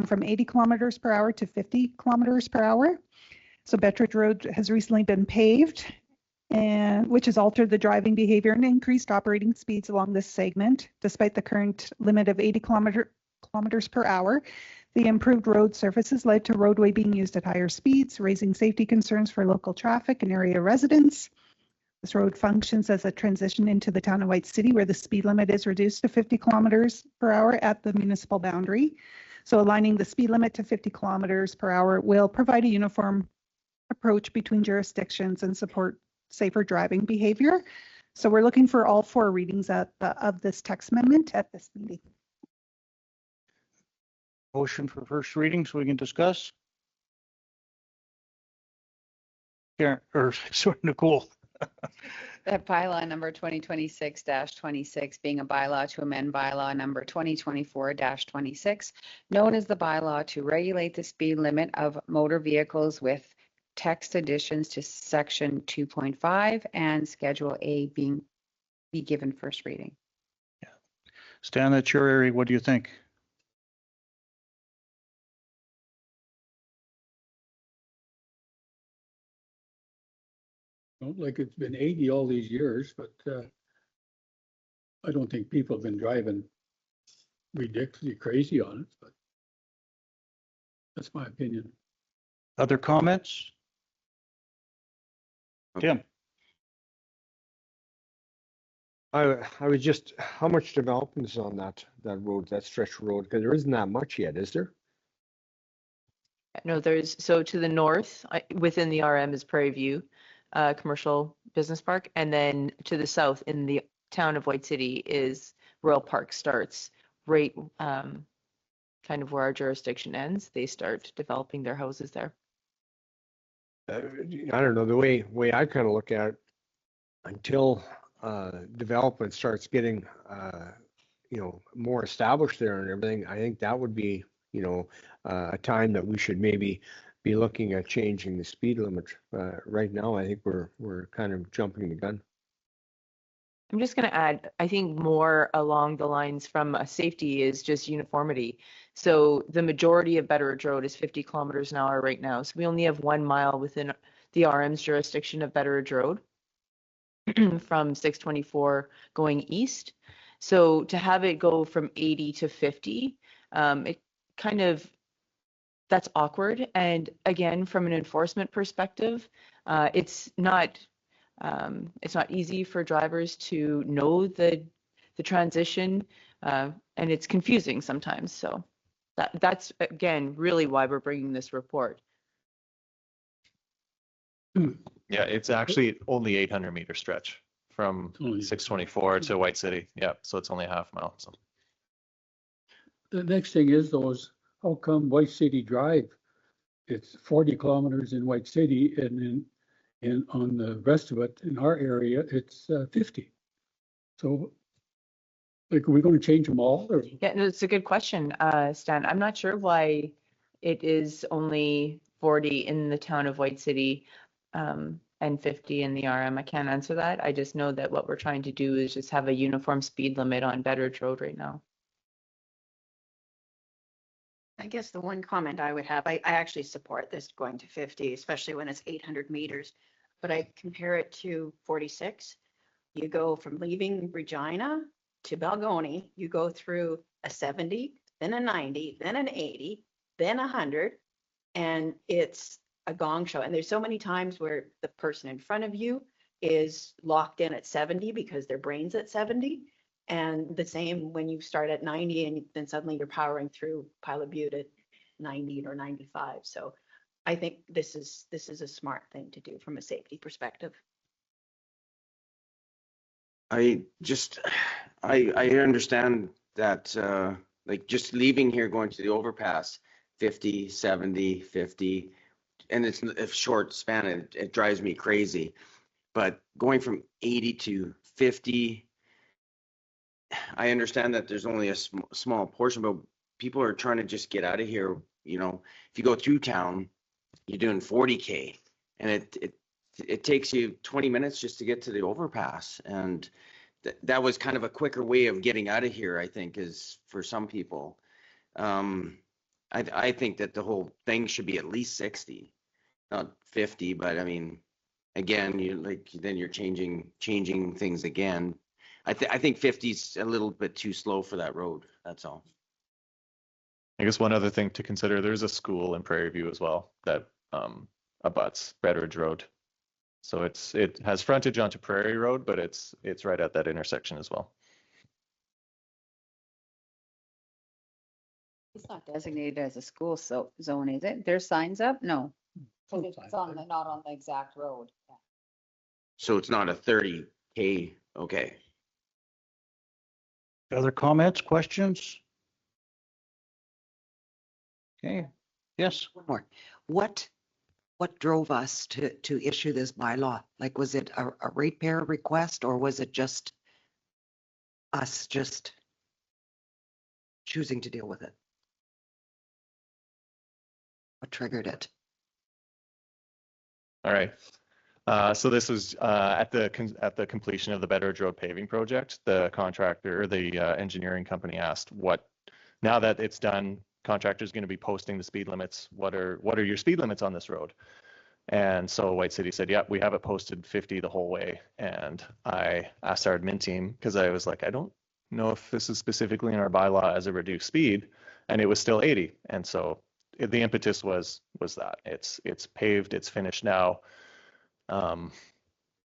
from 80 kilometers per hour to 50 kilometers per hour. So Betteridge Road has recently been paved, and which has altered the driving behavior and increased operating speeds along this segment. Despite the current limit of 80 kilometers per hour, the improved road surfaces led to roadway being used at higher speeds, raising safety concerns for local traffic and area residents. This road functions as a transition into the town of White City, where the speed limit is reduced to 50 kilometers per hour at the municipal boundary. So aligning the speed limit to 50 kilometers per hour will provide a uniform approach between jurisdictions and support safer driving behavior. So we're looking for all four readings of this text amendment at this meeting. Motion for first reading so we can discuss. Karen, or sorry, Nicole. That bylaw number 2026-26 being a bylaw to amend bylaw number 2024-26, known as the bylaw to regulate the speed limit of motor vehicles with text additions to section 2.5 and schedule A be given first reading. Yeah. Stan, that's your area. What do you think? Like it's been 80 all these years, but I don't think people have been driving ridiculously crazy on it, but that's my opinion. Other comments? Tim. I was just, how much development is on that road, that stretch of road? Because there isn't that much yet, is there? No, so to the north, within the RM is Prairie View Commercial Business Park. And then to the south in the town of White City is Royal Park starts right kind of where our jurisdiction ends. They start developing their houses there. I don't know, the way I kind of look at it, until development starts getting more established there and everything, I think that would be a time that we should maybe be looking at changing the speed limit. Right now I think we're kind of jumping the gun. I'm just going to add, I think more along the lines from safety is just uniformity. So the majority of Betteridge Road is 50 kilometers an hour right now. So we only have 1 mile within the RM's jurisdiction of Betteridge Road from 624 going east. So to have it go from 80 to 50, it kind of, that's awkward. And again, from an enforcement perspective, it's not easy for drivers to know the transition, and it's confusing sometimes. So that's again really why we're bringing this report. Yeah, it's actually only 800-meter stretch from 624 to White City. Yeah, so it's only a half mile. So The next thing is how come White City Drive, it's 40 kilometers in White City, and on the rest of it in our area, it's 50. So like, are we going to change them all? Or? Yeah, no, it's a good question, Stan. I'm not sure why it is only 40 in the town of White City, and 50 in the RM. I can't answer that. I just know that what we're trying to do is just have a uniform speed limit on Betteridge Road right now. I guess the one comment I would have, I actually support this going to 50, especially when it's 800 meters, but I compare it to 46. You go from leaving Regina to Balgony, you go through a 70, then a 90, then an 80, then 100, and it's a gong show. And there's so many times where the person in front of you is locked in at 70 because their brain's at 70. And the same when you start at 90 and then suddenly you're powering through Pilot Butte at 90 or 95. So I think this is a smart thing to do from a safety perspective. I understand that, like just leaving here, going to the overpass, 50, 70, 50, and it's a short span, it drives me crazy. But going from 80 to 50, I understand that there's only a small portion, but people are trying to just get out of here. You know, if you go through town, you're doing 40K, and it takes you 20 minutes just to get to the overpass. And that was kind of a quicker way of getting out of here, I think, is for some people. I think that the whole thing should be at least 60, not 50. But I mean, again, then you're changing things again. I think 50 is a little bit too slow for that road. That's all. I guess one other thing to consider, there's a school in Prairie View as well that abuts Betteridge Road. So it has frontage onto Prairie Road, but it's right at that intersection as well. It's not designated as a school zone, is it? There's signs up? No. It's not on the exact road. Yeah. So it's not a 30K. Okay. Other comments, questions? Okay, yes. One more. What drove us to issue this bylaw? Like, was it a ratepayer request, or was it just us just choosing to deal with it? What triggered it? All right. So this was at the completion of the Betteridge Road paving project. The contractor, or the engineering company, asked, now that it's done, contractor's going to be posting the speed limits. What are your speed limits on this road? And so White City said, yeah, we have it posted 50 the whole way. And I asked our admin team, because I was like, I don't know if this is specifically in our bylaw as a reduced speed, and it was still 80. And so the impetus was that it's paved, it's finished now.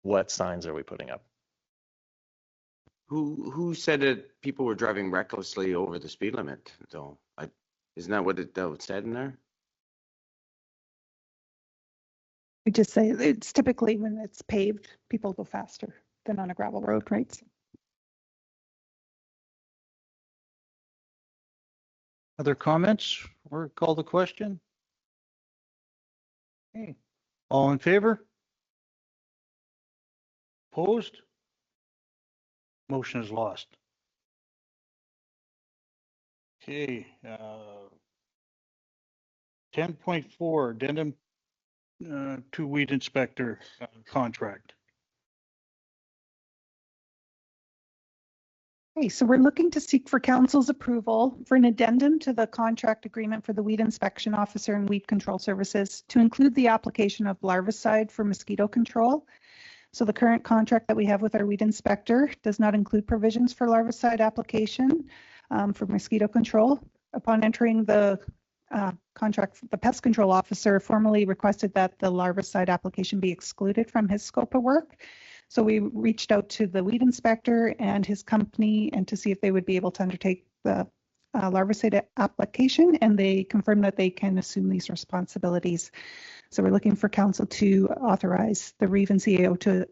What signs are we putting up? Who said that people were driving recklessly over the speed limit, though? Isn't that what it said in there? We just say it's typically when it's paved, people go faster than on a gravel road, right? Other comments or call the question? Okay, all in favor? Opposed? Motion is lost. Okay, 10.4, addendum to weed inspector contract. Okay, so we're looking to seek for council's approval for an addendum to the contract agreement for the weed inspection officer and weed control services to include the application of larvicide for mosquito control. So the current contract that we have with our weed inspector does not include provisions for larvicide application for mosquito control. Upon entering the contract, the pest control officer formally requested that the larvicide application be excluded from his scope of work. So we reached out to the weed inspector and his company and to see if they would be able to undertake the larvicide application, and they confirmed that they can assume these responsibilities. So we're looking for council to authorize the Reeve and CAO to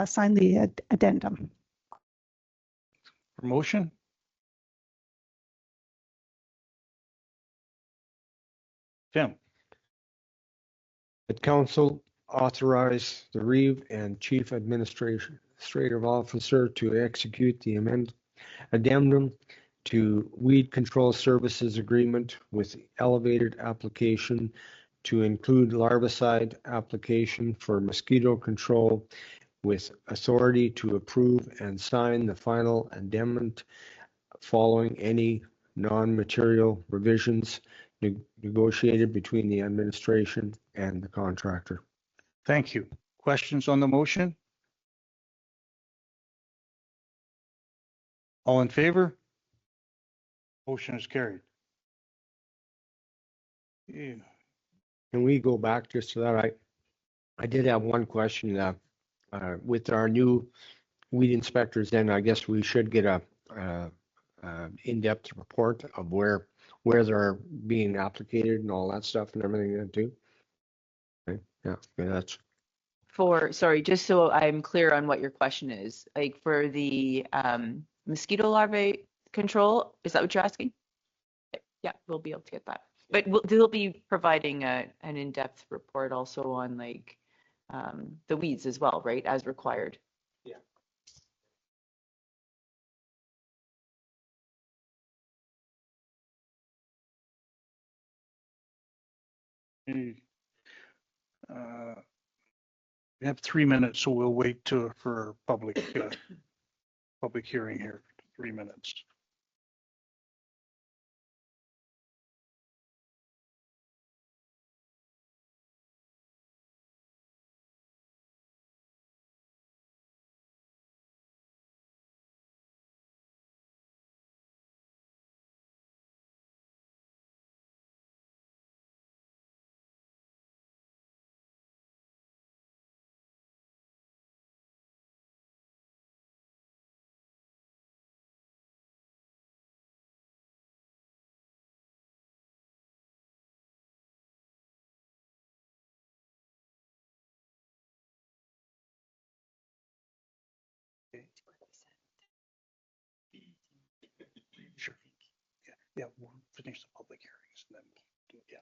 sign the addendum. Motion? Tim? That council authorize the Reeve and Chief Administrative Officer to execute the addendum to Weed Control Services Agreement with elevated application to include larvicide application for mosquito control with authority to approve and sign the final addendum following any non-material revisions negotiated between the administration and the contractor. Thank you. Questions on the motion? All in favor? Motion is carried. Yeah. Can we go back just to that? I did have one question with our new weed inspectors. Then I guess we should get a in-depth report of where they're being applicated and all that stuff and everything too. Okay. Yeah, okay, that's Sorry, just so I'm clear on what your question is, like for the mosquito larvae control, is that what you're asking? Yeah, we'll be able to get that. But they'll be providing an in-depth report also on like the weeds as well, right, as required. Yeah. We have 3 minutes, so we'll wait for public hearing here. 3 minutes. Sure. Yeah, we'll finish the public hearings and then, yeah.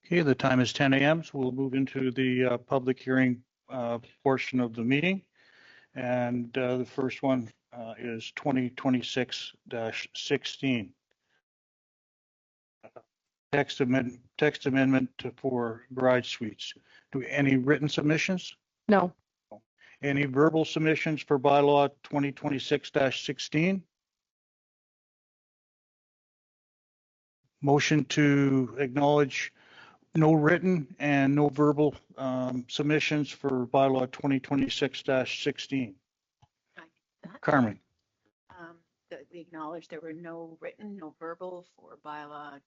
Okay, the time is 10 a.m. So we'll move into the public hearing portion of the meeting. And the first one is 2026-16. Text amendment for garage suites. Any written submissions? No. Any verbal submissions for bylaw 2026-16? Motion to acknowledge no written and no verbal submissions for bylaw 2026-16. Carmen. That we acknowledge there were no written, no verbal for bylaw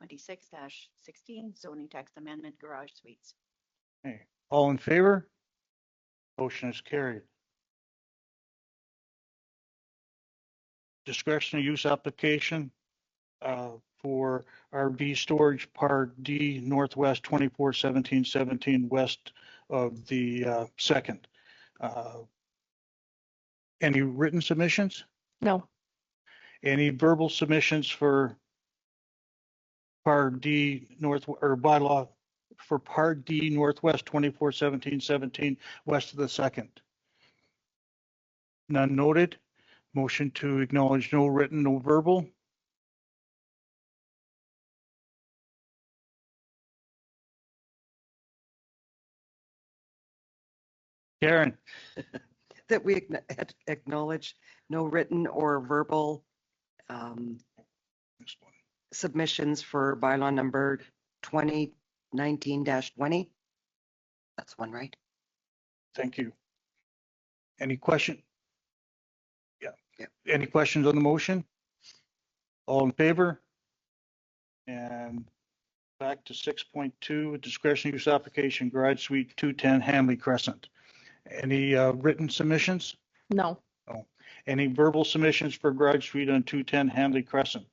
2026-16 zoning text amendment garage suites. Okay. All in favor? Motion is carried. Discretionary use application for RV storage part D Northwest 241717 west of the second. Any written submissions? No. Any verbal submissions for part D North or bylaw for part D Northwest 241717 west of the second? None noted. Motion to acknowledge no written, no verbal. Karen. That we acknowledge no written or verbal submissions for bylaw number 2019-20. That's one, right? Thank you. Any question? Yeah. Any questions on the motion? All in favor? And back to 6.2, discretionary use application, garage suite 210 Hanley Crescent. Any written submissions? No. No. Any verbal submissions for garage suite on 210 Hanley Crescent?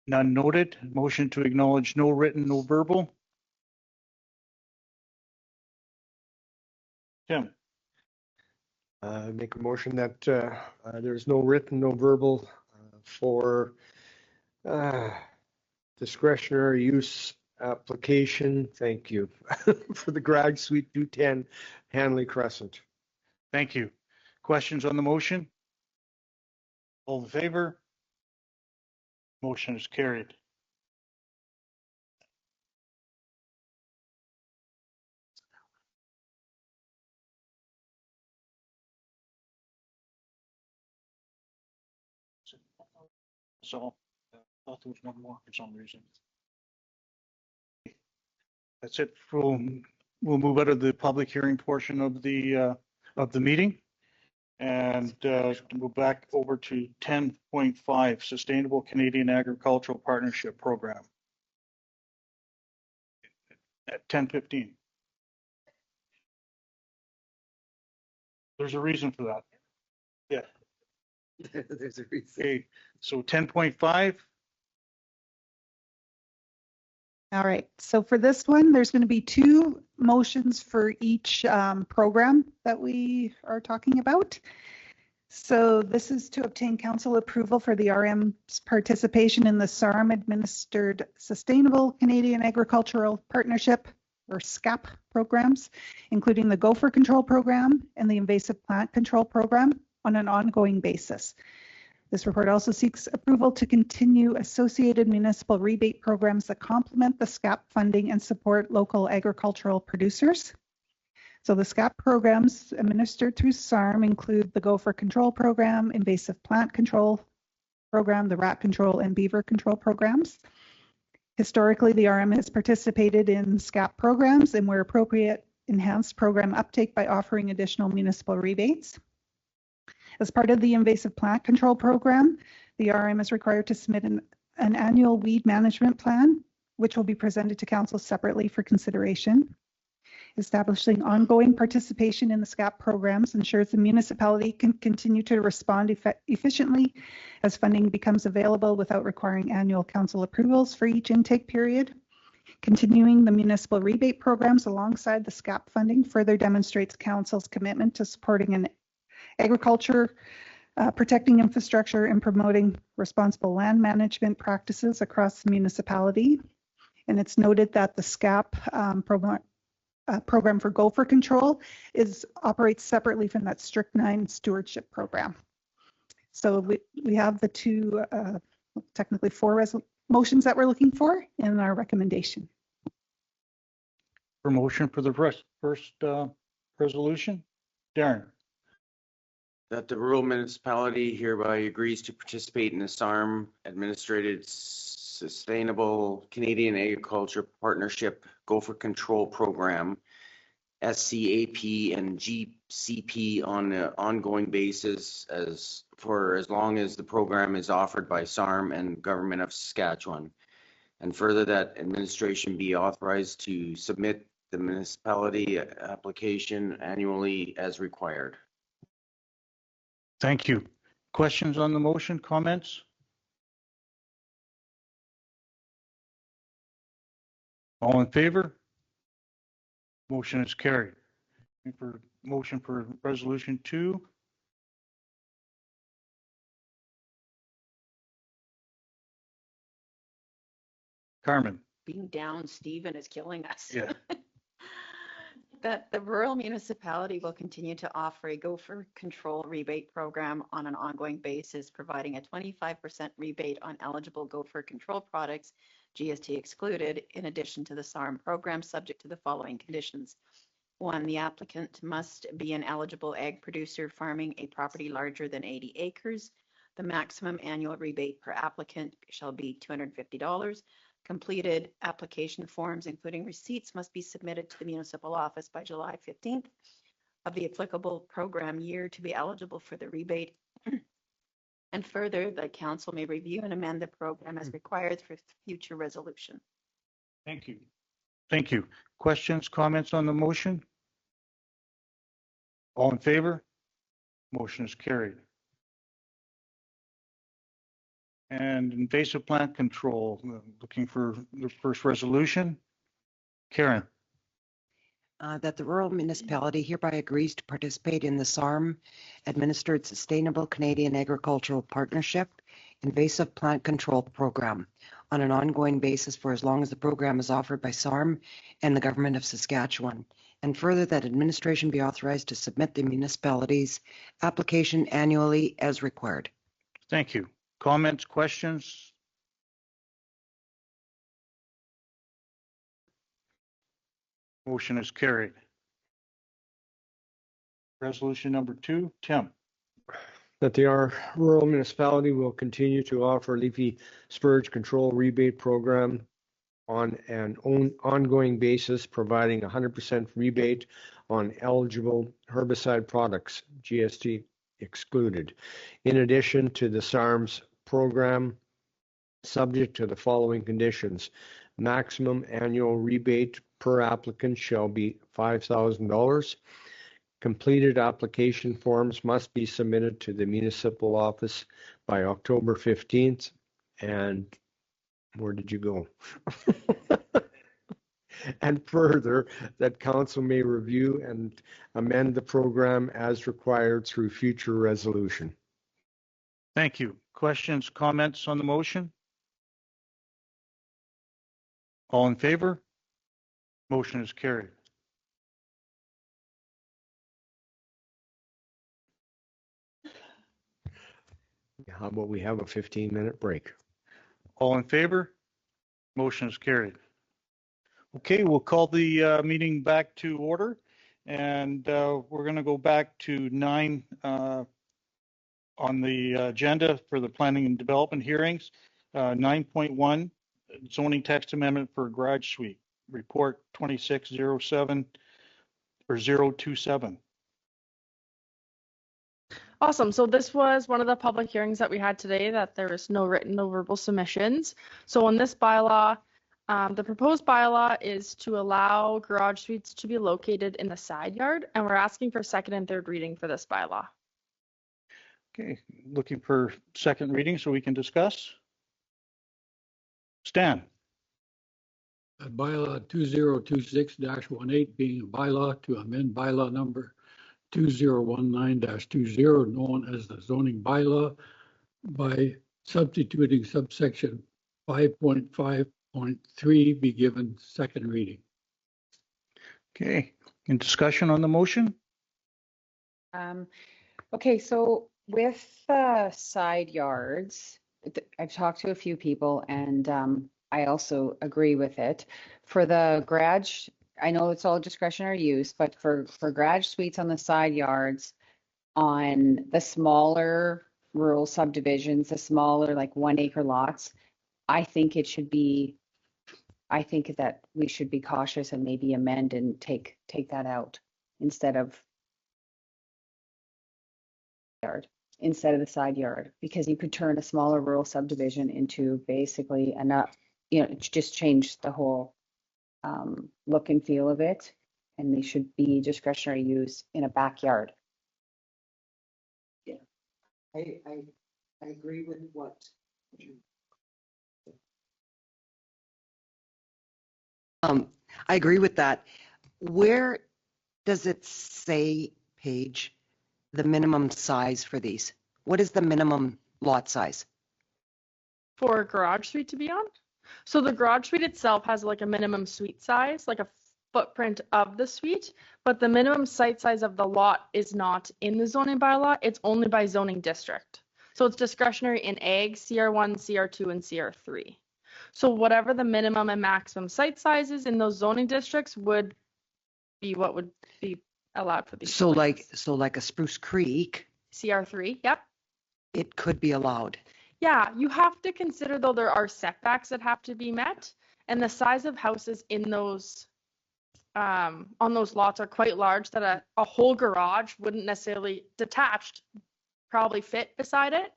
None noted. Motion to acknowledge no written, no verbal. Tim. Make a motion that there's no written, no verbal for discretionary use application. Thank you for the garage suite 210 Hanley Crescent. Thank you. Questions on the motion? All in favor? Motion is carried. So I thought there was one more for some reason. That's it. We'll move out of the public hearing portion of the meeting and go back over to 10.5 Sustainable Canadian Agricultural Partnership Program at 10:15. There's a reason for that. Yeah. There's a reason. Okay. So 10.5. All right, so for this one, there's going to be two motions for each program that we are talking about. So this is to obtain council approval for the RM's participation in the SARM administered Sustainable Canadian Agricultural Partnership or SCAP programs, including the Gopher Control Program and the Invasive Plant Control Program on an ongoing basis. This report also seeks approval to continue associated municipal rebate programs that complement the SCAP funding and support local agricultural producers. So the SCAP programs administered through SARM include the Gopher Control Program, Invasive Plant Control Program, the Rat Control and Beaver Control Programs. Historically, the RM has participated in SCAP programs and where appropriate, enhanced program uptake by offering additional municipal rebates. As part of the invasive plant control program, the RM is required to submit an annual weed management plan, which will be presented to council separately for consideration. Establishing ongoing participation in the SCAP programs ensures the municipality can continue to respond efficiently as funding becomes available without requiring annual council approvals for each intake period. Continuing the municipal rebate programs alongside the SCAP funding further demonstrates council's commitment to supporting an agriculture protecting infrastructure and promoting responsible land management practices across the municipality. And it's noted that the SCAP program for gopher control operates separately from that strychnine stewardship program. So we have the two, technically four motions that we're looking for in our recommendation. For motion for the first resolution, Darren. That the rural municipality hereby agrees to participate in the SARM administrated Sustainable Canadian Agriculture Partnership Gopher Control Program, SCAP and GCP on an ongoing basis as long as the program is offered by SARM and Government of Saskatchewan. And further, that administration be authorized to submit the municipality application annually as required. Thank you. Questions on the motion, comments? All in favor? Motion is carried. For motion for resolution 2. Carmen. Being down, Stephen, is killing us. Yeah. That the rural municipality will continue to offer a gopher control rebate program on an ongoing basis, providing a 25% rebate on eligible gopher control products, GST excluded, in addition to the SARM program, subject to the following conditions. 1, the applicant must be an eligible ag producer farming a property larger than 80 acres. The maximum annual rebate per applicant shall be $250. Completed application forms, including receipts, must be submitted to the municipal office by July 15th of the applicable program year to be eligible for the rebate. And further, the council may review and amend the program as required for future resolution. Thank you. Thank you. Questions, comments on the motion? All in favor? Motion is carried. And invasive plant control, looking for the first resolution. Karen. That the rural municipality hereby agrees to participate in the SARM administered Sustainable Canadian Agricultural Partnership Invasive Plant Control Program on an ongoing basis for as long as the program is offered by SARM and the Government of Saskatchewan. And further, that administration be authorized to submit the municipality's application annually as required. Thank you. Comments, questions? Motion is carried. Resolution number 2, Tim. That the rural municipality will continue to offer leafy spurge control rebate program on an ongoing basis, providing 100% rebate on eligible herbicide products, GST excluded. In addition to the SARM's program, subject to the following conditions. Maximum annual rebate per applicant shall be $5,000. Completed application forms must be submitted to the municipal office by October 15th. And where did you go? And further, that council may review and amend the program as required through future resolution. Thank you. Questions, comments on the motion? All in favor? Motion is carried. How about we have a 15-minute break? All in favor? Motion is carried. Okay, we'll call the meeting back to order, and we're going to go back to 9 on the agenda for the planning and development hearings. 9.1, zoning text amendment for garage suite, report 2607 or 027. Awesome. So this was one of the public hearings that we had today, that there was no written, no verbal submissions. So on this bylaw, the proposed bylaw is to allow garage suites to be located in the side yard, and we're asking for second and third reading for this bylaw. Okay, looking for second reading so we can discuss. Stan. Bylaw 2026-18 being a bylaw to amend bylaw number 2019-20, known as the zoning bylaw, by substituting subsection 5.5.3 be given second reading. Okay, in discussion on the motion? Okay, so with side yards, I've talked to a few people and I also agree with it. For the garage, I know it's all discretionary use, but for garage suites on the side yards, on the smaller rural subdivisions, the smaller like 1 acre lots, I think that we should be cautious and maybe amend and take that out instead of the side yard, because you could turn a smaller rural subdivision into basically just change the whole look and feel of it, and they should be discretionary use in a backyard. Yeah, I agree with what. I agree with that. Where does it say, Paige, the minimum size for these? What is the minimum lot size? For a garage suite to be on. So the garage suite itself has like a minimum suite size, like a footprint of the suite, but the minimum site size of the lot is not in the zoning bylaw. It's only by zoning district. So it's discretionary in ag, CR1, CR2, and CR3. So whatever the minimum and maximum site sizes in those zoning districts would be what would be allowed for these. So like a Spruce Creek, CR3, yep. it could be allowed. Yeah, you have to consider though there are setbacks that have to be met, and the size of houses in those on those lots are quite large that a whole garage wouldn't necessarily detached probably fit beside it.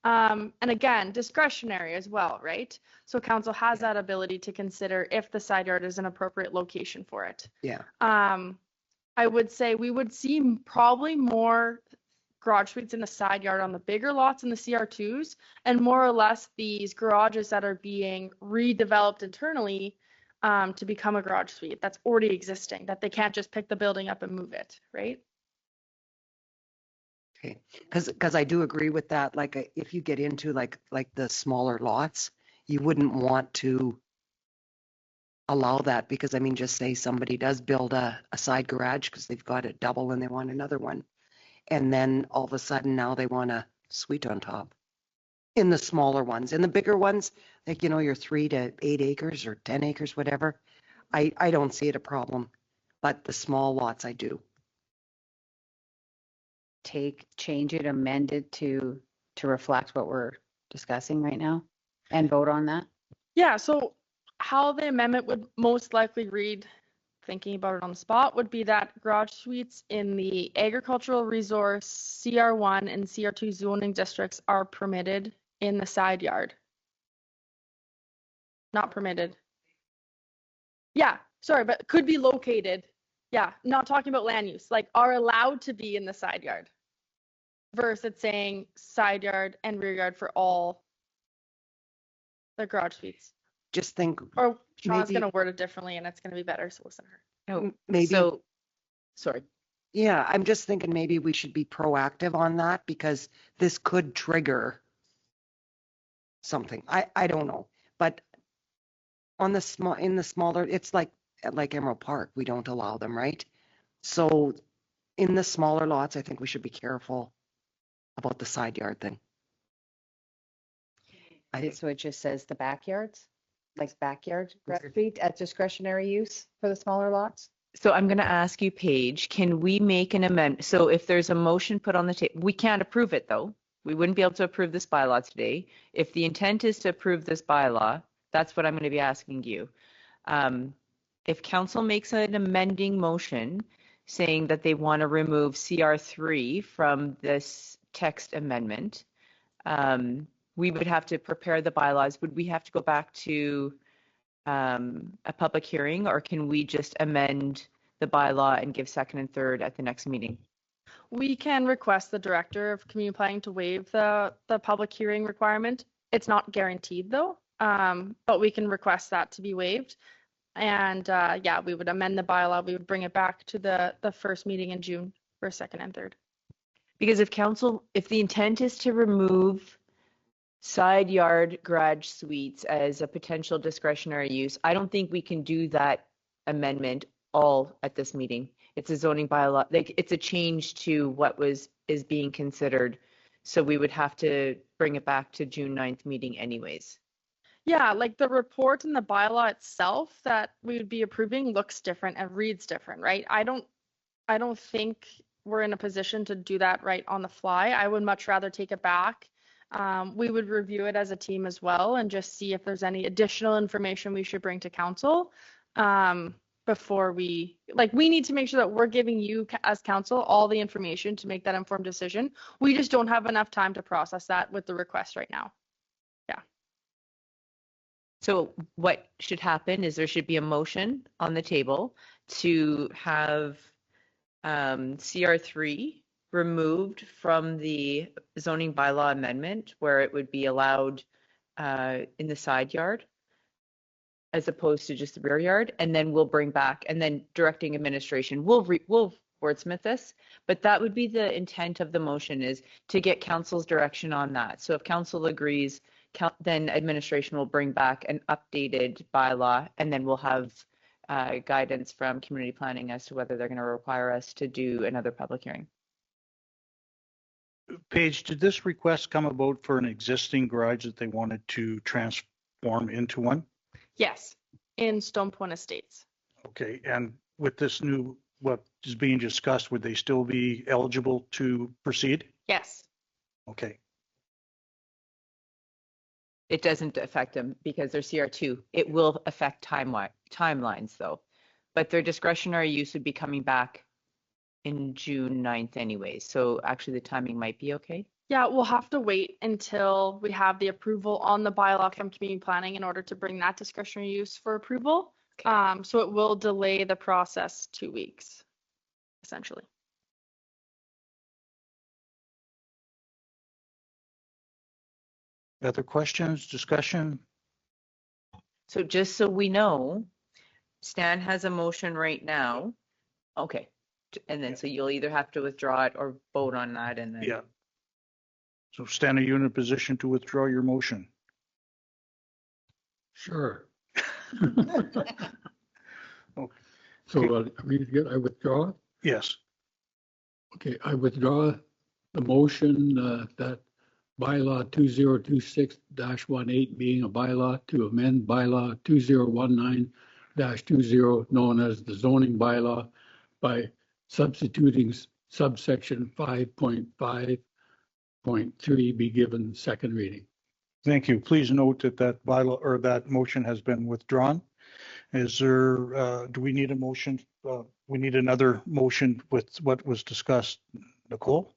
And again, discretionary as well, right? So council has that ability to consider if the side yard is an appropriate location for it. Yeah. I would say we would see probably more garage suites in the side yard on the bigger lots in the CR2s, and more or less these garages that are being redeveloped internally to become a garage suite that's already existing, that they can't just pick the building up and move it, right? Okay, because I do agree with that. Like if you get into like the smaller lots, you wouldn't want to allow that, because I mean, just say somebody does build a side garage because they've got a double and they want another one, and then all of a sudden now they want a suite on top. In the smaller ones, in the bigger ones, like your 3 to 8 acres or 10 acres, whatever, I don't see it a problem, but the small lots I do. Change it, amend it to reflect what we're discussing right now and vote on that. Yeah, so how the amendment would most likely read, thinking about it on the spot, would be that garage suites in the agricultural resource CR1 and CR2 zoning districts are permitted in the side yard. Not permitted. Yeah, sorry, but could be located. Yeah, not talking about land use, like are allowed to be in the side yard. Versus it's saying side yard and rear yard for all the garage suites. Just think. Or Sean's going to word it differently and it's going to be better, so listen to her. No, maybe. So, sorry. Yeah, I'm just thinking maybe we should be proactive on that, because this could trigger something. I don't know, but in the smaller, it's like Emerald Park, we don't allow them, right? So in the smaller lots, I think we should be careful about the side yard thing. So it just says the backyards, like backyard suite at discretionary use for the smaller lots. So I'm going to ask you, Paige, can we make an amendment? So if there's a motion put on the table, we can't approve it though. We wouldn't be able to approve this bylaw today. If the intent is to approve this bylaw, that's what I'm going to be asking you. If council makes an amending motion saying that they want to remove CR3 from this text amendment, we would have to prepare the bylaws. Would we have to go back to a public hearing, or can we just amend the bylaw and give second and third at the next meeting? We can request the director of community planning to waive the public hearing requirement. It's not guaranteed though, but we can request that to be waived. And yeah, we would amend the bylaw. We would bring it back to the first meeting in June. for second and third. Because if the intent is to remove side yard garage suites as a potential discretionary use, I don't think we can do that amendment all at this meeting. It's a zoning bylaw, like it's a change to what is being considered. So we would have to bring it back to June 9th meeting anyways. Yeah, like the report and the bylaw itself that we would be approving looks different and reads different, right? I don't think we're in a position to do that right on the fly. I would much rather take it back. We would review it as a team as well and just see if there's any additional information we should bring to council before we need to make sure that we're giving you as council all the information to make that informed decision. We just don't have enough time to process that with the request right now. Yeah. So what should happen is there should be a motion on the table to have CR3 removed from the zoning bylaw amendment where it would be allowed in the side yard as opposed to just the rear yard, and then we'll bring back, and then directing administration, we'll wordsmith this, but that would be the intent of the motion, is to get council's direction on that. So if council agrees, then administration will bring back an updated bylaw, and then we'll have guidance from community planning as to whether they're going to require us to do another public hearing. Paige, did this request come about for an existing garage that they wanted to transform into one? Yes, in Stone Point Estates. Okay, and with this new, what is being discussed, would they still be eligible to proceed? Yes. Okay. It doesn't affect them because they're CR2. It will affect timelines though, but their discretionary use would be coming back in June 9th anyway. So actually the timing might be okay. Yeah, we'll have to wait until we have the approval on the bylaw from community planning in order to bring that discretionary use for approval. Okay. So it will delay the process 2 weeks, essentially. Other questions, discussion? So just so we know, Stan has a motion right now. Okay. And then so you'll either have to withdraw it or vote on that and then. Yeah. So Stan, are you in a position to withdraw your motion? Sure. Okay. So I withdraw? Yes. Okay, I withdraw the motion that bylaw 2026-18 being a bylaw to amend bylaw 2019-20 known as the zoning bylaw by substituting subsection 5.5.3 be given second reading. Thank you. Please note that that bylaw or that motion has been withdrawn. Is there, do we need a motion? We need another motion with what was discussed. Nicole?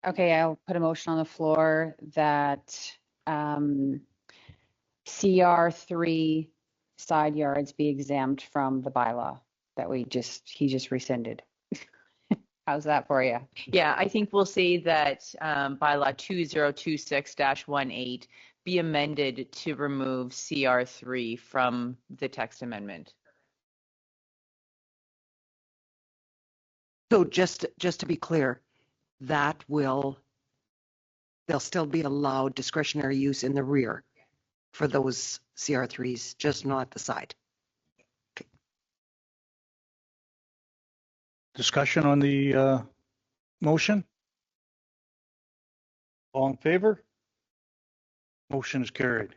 Okay, I'll put a motion on the floor that CR3 side yards be exempt from the bylaw that he just rescinded. How's that for you? Yeah, I think we'll say that bylaw 2026-18 be amended to remove CR3 from the text amendment. So just to be clear, they'll still be allowed discretionary use in the rear for those CR3s, just not the side. Okay. Discussion on the motion? All in favor? Motion is carried.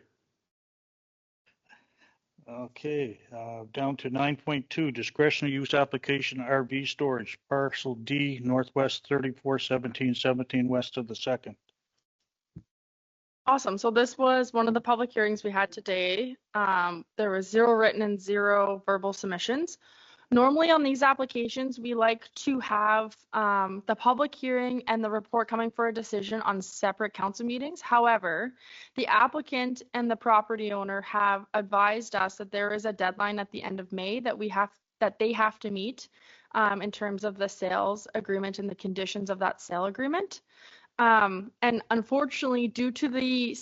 Okay, down to 9.2, discretionary use application RV storage, parcel D, Northwest 341717 west of the 2nd. Awesome. So this was one of the public hearings we had today. There was 0 written and 0 verbal submissions. Normally on these applications, we like to have the public hearing and the report coming for a decision on separate council meetings. However, the applicant and the property owner have advised us that there is a deadline at the end of May that they have to meet in terms of the sales agreement and the conditions of that sale agreement. And unfortunately, due to the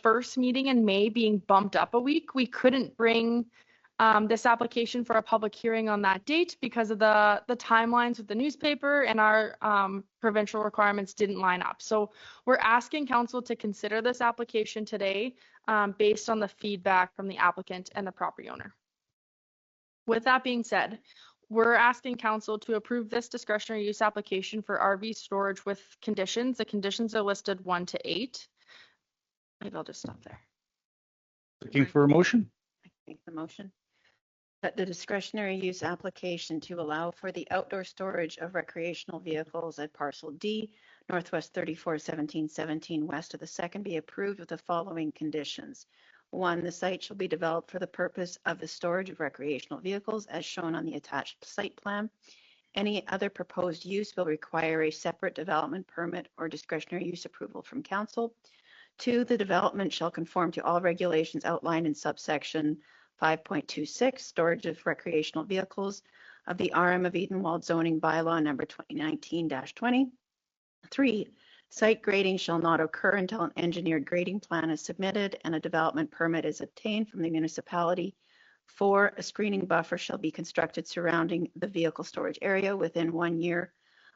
first meeting in May being bumped up a week, we couldn't bring this application for a public hearing on that date because of the timelines with the newspaper and our provincial requirements didn't line up. So we're asking council to consider this application today based on the feedback from the applicant and the property owner. With that being said, we're asking council to approve this discretionary use application for RV storage with conditions. The conditions are listed 1 to 8. Maybe I'll just stop there. Looking for a motion? Make the motion that the discretionary use application to allow for the outdoor storage of recreational vehicles at parcel D, Northwest 341717 west of the second be approved with the following conditions. 1, the site shall be developed for the purpose of the storage of recreational vehicles as shown on the attached site plan. Any other proposed use will require a separate development permit or discretionary use approval from council. 2, the development shall conform to all regulations outlined in subsection 5.26, storage of recreational vehicles of the RM of Edenwold zoning bylaw number 2019-20. 3, site grading shall not occur until an engineered grading plan is submitted and a development permit is obtained from the municipality. 4, a screening buffer shall be constructed surrounding the vehicle storage area within 1 year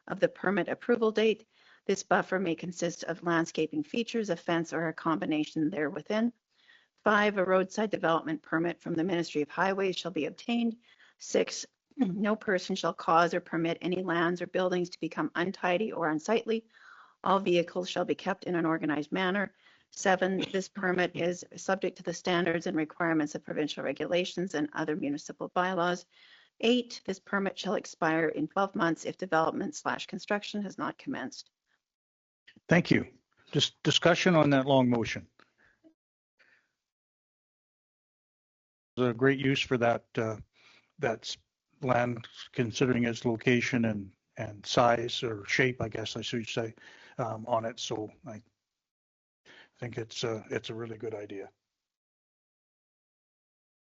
of the permit approval date. This buffer may consist of landscaping features, a fence, or a combination therewithin. 5, a roadside development permit from the Ministry of Highways shall be obtained. 6, no person shall cause or permit any lands or buildings to become untidy or unsightly. All vehicles shall be kept in an organized manner. 7, this permit is subject to the standards and requirements of provincial regulations and other municipal bylaws. 8, this permit shall expire in 12 months if development/construction has not commenced. Thank you. Just discussion on that long motion. It's a great use for that land, considering its location and size or shape, I guess I should say, on it. So I think it's a really good idea.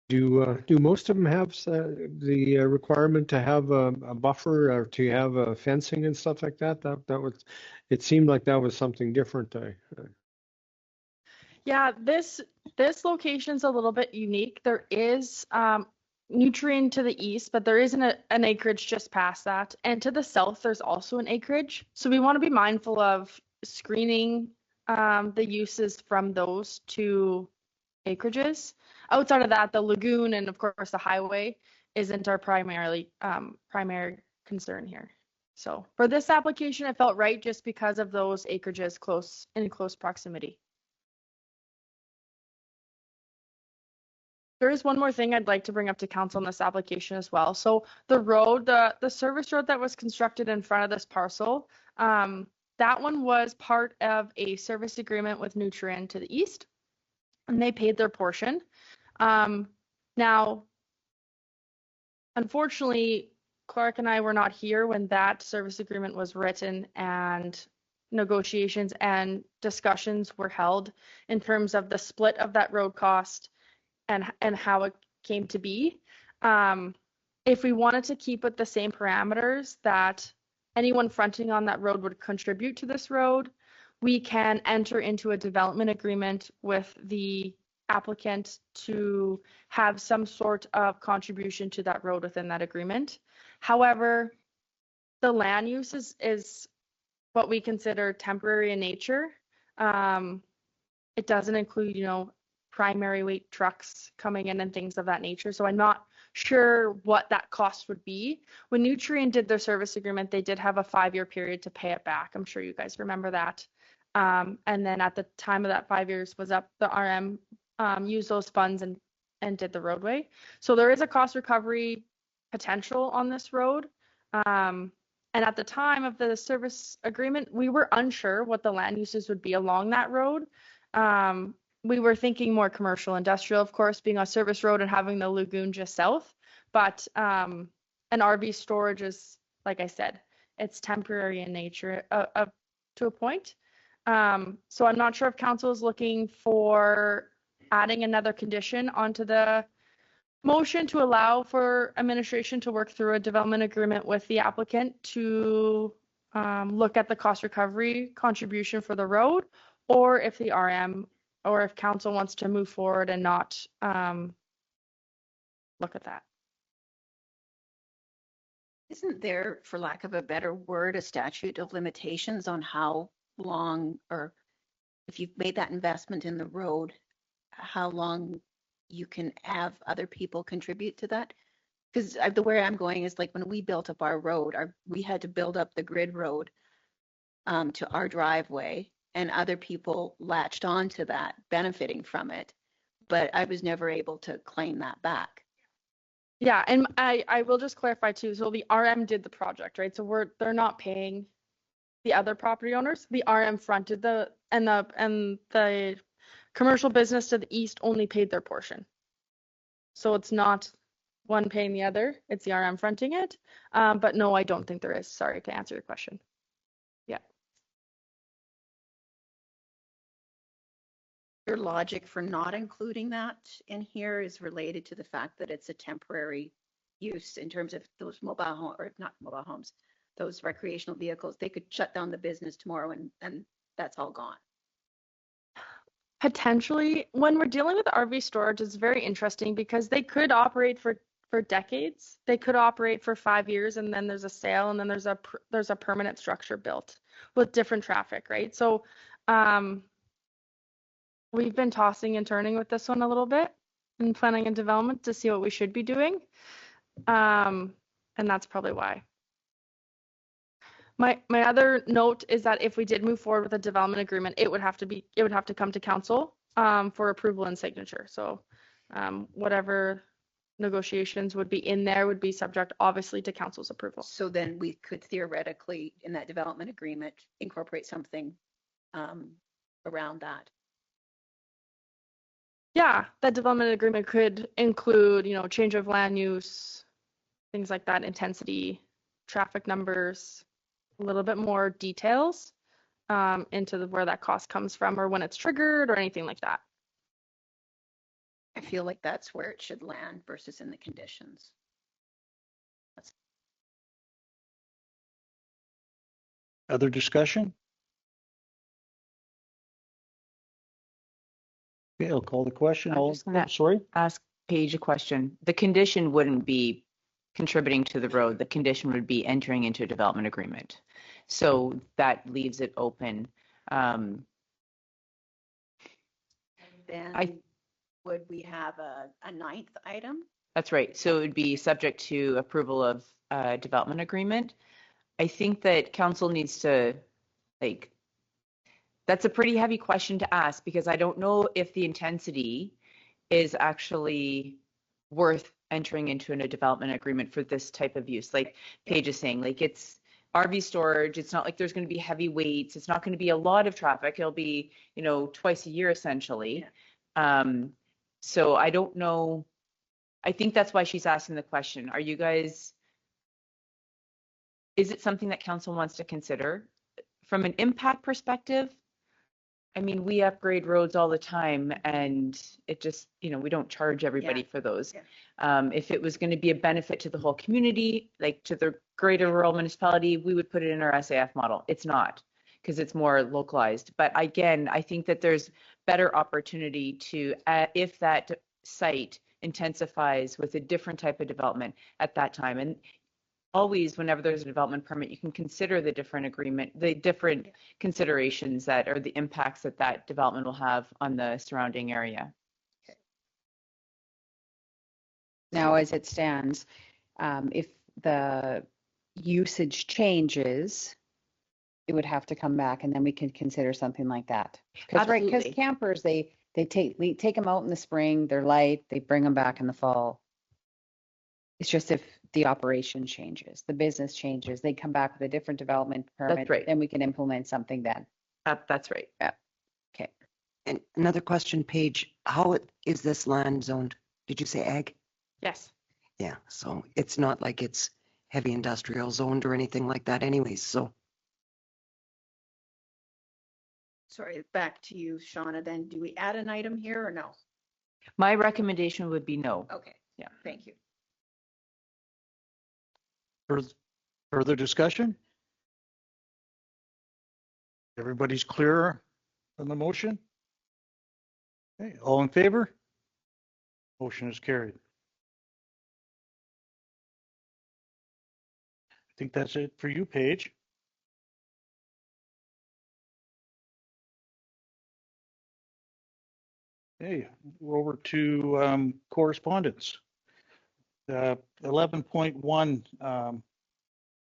Do most of them have the requirement to have a buffer or to have fencing and stuff like that? That was, it seemed like that was something different. Yeah, this location's a little bit unique. There is nutrient to the east, but there isn't an acreage just past that. And to the south, there's also an acreage. So we want to be mindful of screening the uses from those two acreages. Outside of that, the lagoon and of course the highway isn't our primary concern here. So for this application, it felt right just because of those acreages in close proximity. There is one more thing I'd like to bring up to council on this application as well. So the road, the service road that was constructed in front of this parcel, that one was part of a service agreement with Nutrien to the east, and they paid their portion. Now, unfortunately, Clark and I were not here when that service agreement was written and negotiations and discussions were held in terms of the split of that road cost and how it came to be. If we wanted to keep it the same parameters that anyone fronting on that road would contribute to this road, we can enter into a development agreement with the applicant to have some sort of contribution to that road within that agreement. However, the land use is what we consider temporary in nature. It doesn't include, primary weight trucks coming in and things of that nature. So I'm not sure what that cost would be. When Nutrien did their service agreement, they did have a 5-year period to pay it back. I'm sure you guys remember that. And then at the time of that 5 years was up, the RM used those funds and did the roadway. So there is a cost recovery potential on this road. And at the time of the service agreement, we were unsure what the land uses would be along that road. We were thinking more commercial, industrial, of course, being a service road and having the lagoon just south. But an RV storage is, like I said, it's temporary in nature to a point. So I'm not sure if council is looking for adding another condition onto the motion to allow for administration to work through a development agreement with the applicant to look at the cost recovery contribution for the road, or if the RM or if council wants to move forward and not look at that. Isn't there, for lack of a better word, a statute of limitations on how long, or if you've made that investment in the road, how long you can have other people contribute to that? Because the way I'm going is like when we built up our road, we had to build up the grid road to our driveway, and other people latched onto that, benefiting from it. But I was never able to claim that back. Yeah, and I will just clarify too. So the RM did the project, right? So they're not paying the other property owners. The RM fronted the commercial business to the east only paid their portion. So it's not one paying the other, it's the RM fronting it. But no, I don't think there is. Sorry to answer your question. Yeah. Your logic for not including that in here is related to the fact that it's a temporary use in terms of those mobile home, or not mobile homes, those recreational vehicles. They could shut down the business tomorrow and that's all gone. Potentially, when we're dealing with RV storage, it's very interesting because they could operate for decades. They could operate for 5 years, and then there's a sale, and then there's a permanent structure built with different traffic, right? So we've been tossing and turning with this one a little bit in planning and development to see what we should be doing. And that's probably why. My other note is that if we did move forward with a development agreement, it would have to come to council for approval and signature. So whatever negotiations would be in there would be subject obviously to council's approval. So then we could theoretically, in that development agreement, incorporate something around that. Yeah, that development agreement could include, change of land use, things like that, intensity, traffic numbers, a little bit more details into where that cost comes from or when it's triggered or anything like that. I feel like that's where it should land versus in the conditions. Other discussion? Okay, I'll call the question. I'm just gonna ask Paige a question. The condition wouldn't be contributing to the road. The condition would be entering into a development agreement. So that leaves it open. Then would we have a ninth item? That's right. So it would be subject to approval of a development agreement. I think that council needs to, that's a pretty heavy question to ask because I don't know if the intensity is actually worth entering into a development agreement for this type of use. Like Paige is saying, it's RV storage. It's not like there's going to be heavy weights. It's not going to be a lot of traffic. It'll be, twice a year essentially. Yeah. So I don't know. I think that's why she's asking the question. Is it something that council wants to consider? From an impact perspective, I mean, we upgrade roads all the time and it just, we don't charge everybody for those. Yeah. If it was going to be a benefit to the whole community, like to the greater rural municipality, we would put it in our SAF model. It's not because it's more localized. But again, I think that there's better opportunity to, if that site intensifies with a different type of development at that time. And always, whenever there's a development permit, you can consider the different considerations that are the impacts that development will have on the surrounding area. Now, as it stands, if the usage changes, it would have to come back and then we can consider something like that. Because campers, we take them out in the spring, they're light, they bring them back in the fall. It's just if the operation changes, the business changes, they come back with a different development permit, that's right. Then we can implement something then. That's right. Yeah. Okay. And another question, Paige, how is this land zoned? Did you say ag? Yes. Yeah, so it's not like it's heavy industrial zoned or anything like that anyways, so. Sorry, back to you, Shauna, then do we add an item here or no? My recommendation would be no. Okay. Yeah. Thank you. Further discussion? Everybody's clear on the motion? Okay, all in favor? Motion is carried. think that's it for you, Paige. Okay, we're over to correspondence. 11.1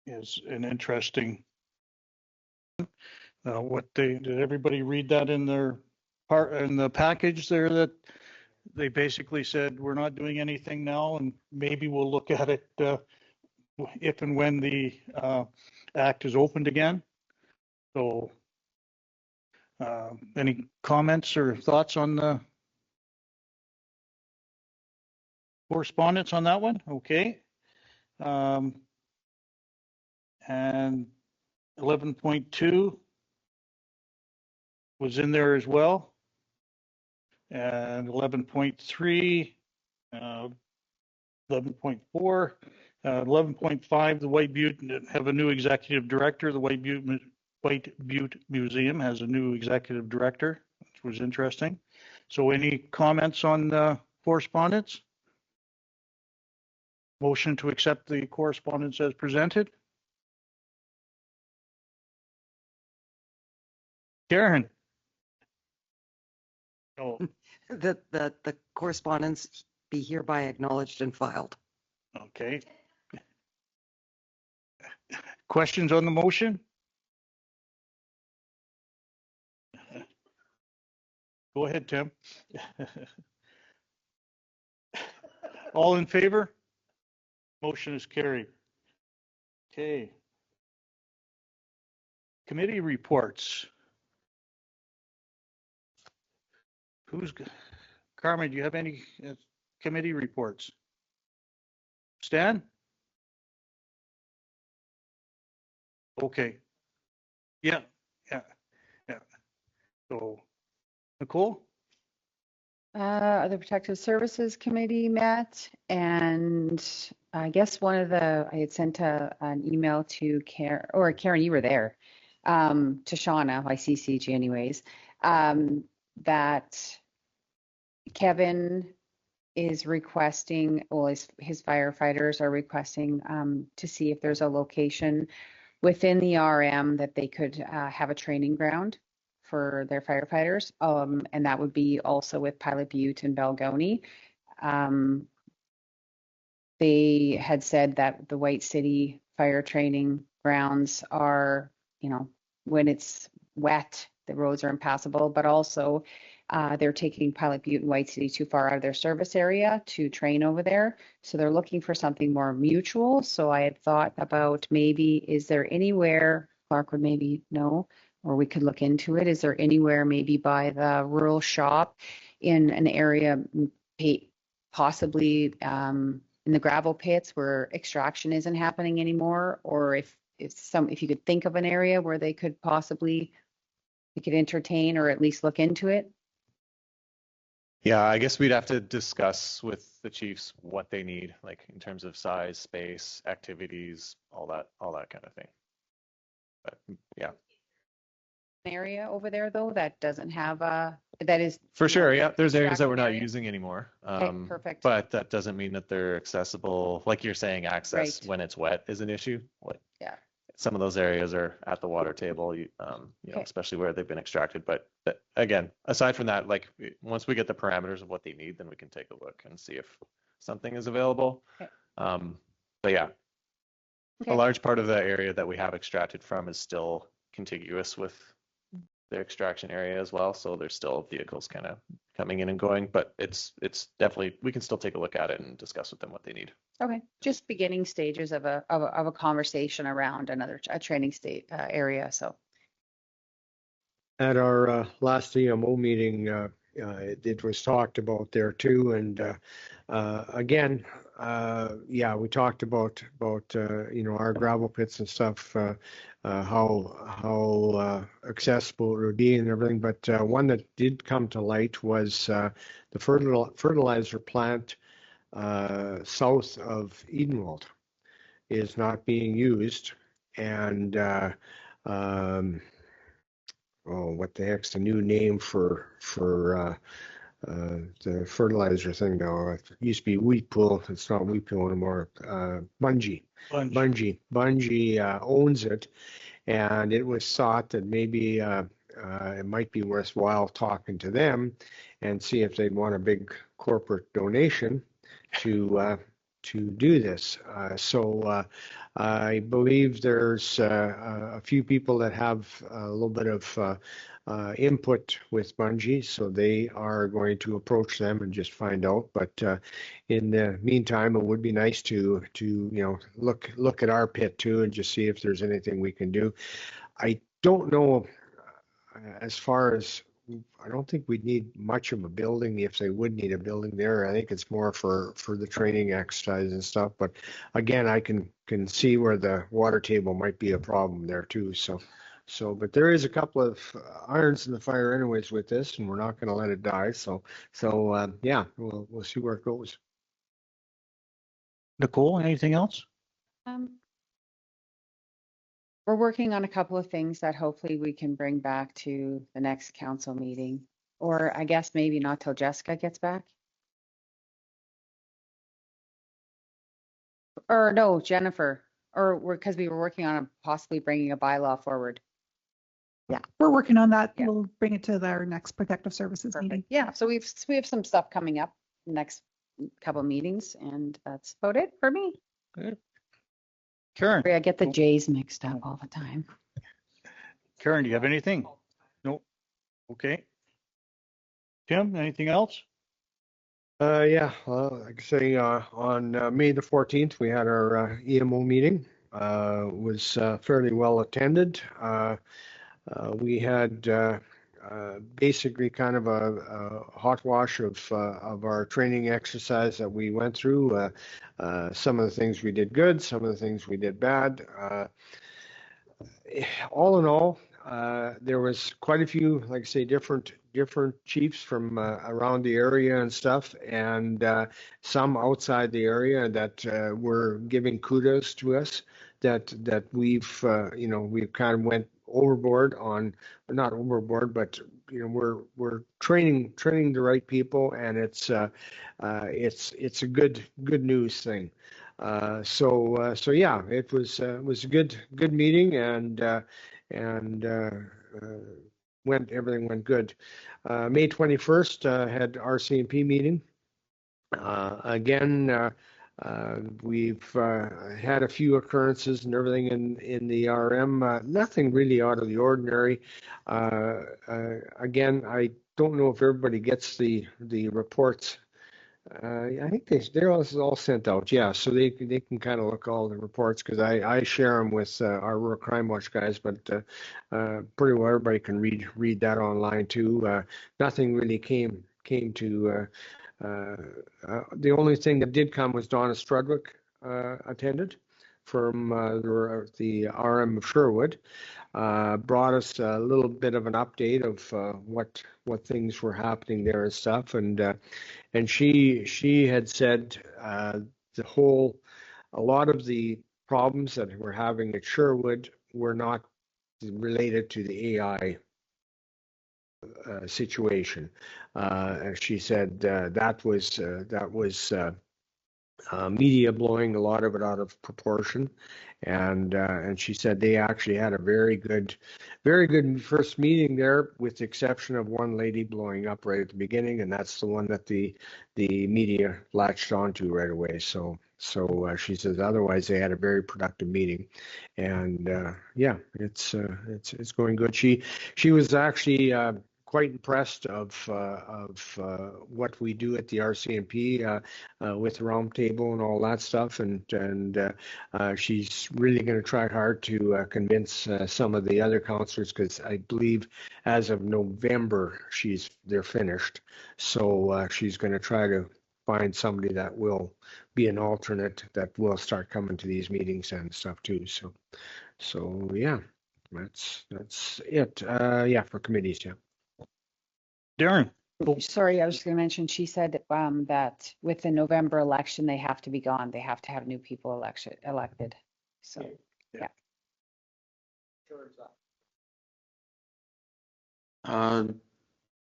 is an interesting. Did everybody read that in their part in the package there, that they basically said we're not doing anything now and maybe we'll look at it if and when the act is opened again. So any comments or thoughts on the correspondence on that one? Okay. And 11.2 was in there as well. And 11.3, 11.4, 11.5, the White Butte have a new executive director. The White Butte Museum has a new executive director, which was interesting. So any comments on the correspondence? Motion to accept the correspondence as presented. Karen. Oh, The correspondence be hereby acknowledged and filed. okay. Questions on the motion? Go ahead, Tim. All in favor? Motion is carried. Okay. Committee reports. Carmen, do you have any committee reports? Stan? Okay. Yeah. So, Nicole? The Protective Services Committee met, and I guess I had sent an email to Karen, you were there, to Shauna, I CC'd you anyways, that Kevin is requesting, his firefighters are requesting to see if there's a location within the RM that they could have a training ground for their firefighters, and that would be also with Pilot Butte and Balgony. They had said that the White City fire training grounds are, when it's wet, the roads are impassable, but also they're taking Pilot Butte and White City too far out of their service area to train over there. So they're looking for something more mutual. So I had thought about maybe, is there anywhere, Clark would maybe know, or we could look into it. Is there anywhere maybe by the rural shop in an area, possibly in the gravel pits where extraction isn't happening anymore? Or if you could think of an area where they could possibly, we could entertain or at least look into it? Yeah, I guess we'd have to discuss with the chiefs what they need, like in terms of size, space, activities, all that kind of thing. But yeah. Area over there though that doesn't have that is for sure. Yeah, there's areas that we're not area. Using anymore. Okay, perfect. But that doesn't mean that they're accessible. Like you're saying, access Right. when it's wet is an issue. Yeah. Some of those areas are at the water table, you know, especially where they've been extracted. But again, aside from that, like once we get the parameters of what they need, then we can take a look and see if something is available. Okay. But yeah, a large part of the area that we have extracted from is still contiguous with the extraction area as well. So there's still vehicles kind of coming in and going, but it's definitely, we can still take a look at it and discuss with them what they need. Okay, just beginning stages of a conversation around a training state area. So at our last EMO meeting, it was talked about there too, and again, we talked about our gravel pits and stuff, how accessible it would be and everything. But one that did come to light was the fertilizer plant south of Edenwold is not being used, and what the heck's the new name for the fertilizer thing now. It used to be wheat pool. It's not wheat pool anymore. Bungie. Bungie owns it, and it was thought that maybe it might be worthwhile talking to them and see if they'd want a big corporate donation to do this. So I believe there's a few people that have a little bit of input with Bungie, so they are going to approach them and just find out. But in the meantime, it would be nice to look at our pit too and just see if there's anything we can do. I don't know as far as I don't think we'd need much of a building if they would need a building there. I think it's more for the training exercise and stuff. But again, I can see where the water table might be a problem there too. But there is a couple of irons in the fire anyways with this, and we're not going to let it die. So yeah, we'll see where it goes. Nicole, anything else? We're working on a couple of things that hopefully we can bring back to the next council meeting, or I guess maybe not till Jessica gets back. Or no, Jennifer, or because we were working on possibly bringing a bylaw forward. Yeah, we're working on that. Yeah. We'll bring it to our next protective services meeting. Yeah, so we have some stuff coming up next couple meetings, and that's about it for me. Good. Karen, I get the J's mixed up all the time. Karen, do you have anything? Nope. Okay. Tim, anything else? Yeah, like I say, on May the 14th, we had our EMO meeting. Was fairly well attended. We had basically kind of a hot wash of our training exercise that we went through. Some of the things we did good, some of the things we did bad. All in all, there was quite a few, like I say, different chiefs from around the area and stuff, and some outside the area that were giving kudos to us that we've we've kind of went overboard on, not overboard, but we're training the right people, and it's a good news thing. So yeah, it was a good meeting, and everything went good. May 21st had RCMP meeting. Again, we've had a few occurrences and everything in the RM. Nothing really out of the ordinary. Again, I don't know if everybody gets the reports. I think they're all sent out. Yeah, so they can kind of look all the reports, because I share them with our Rural Crime Watch guys, but pretty well everybody can read that online too. Nothing really came to. The only thing that did come was Donna Strudwick attended from the RM of Sherwood. Brought us a little bit of an update of what things were happening there and stuff, and she had said a lot of the problems that we're having at Sherwood were not related to the AI situation. She said that was media blowing a lot of it out of proportion, and she said they actually had a very good first meeting there, with the exception of one lady blowing up right at the beginning, and that's the one that the media latched onto right away. So she says otherwise they had a very productive meeting, and yeah, it's going good. She was actually quite impressed of what we do at the RCMP with the round table and all that stuff, and she's really going to try hard to convince some of the other councillors, because I believe as of November they're finished. So she's going to try to find somebody that will be an alternate that will start coming to these meetings and stuff too. So yeah, that's it. Yeah, for committees. Yeah. Darren. Sorry, I was just going to mention, she said that with the November election, they have to be gone. They have to have new people elected. So, yeah.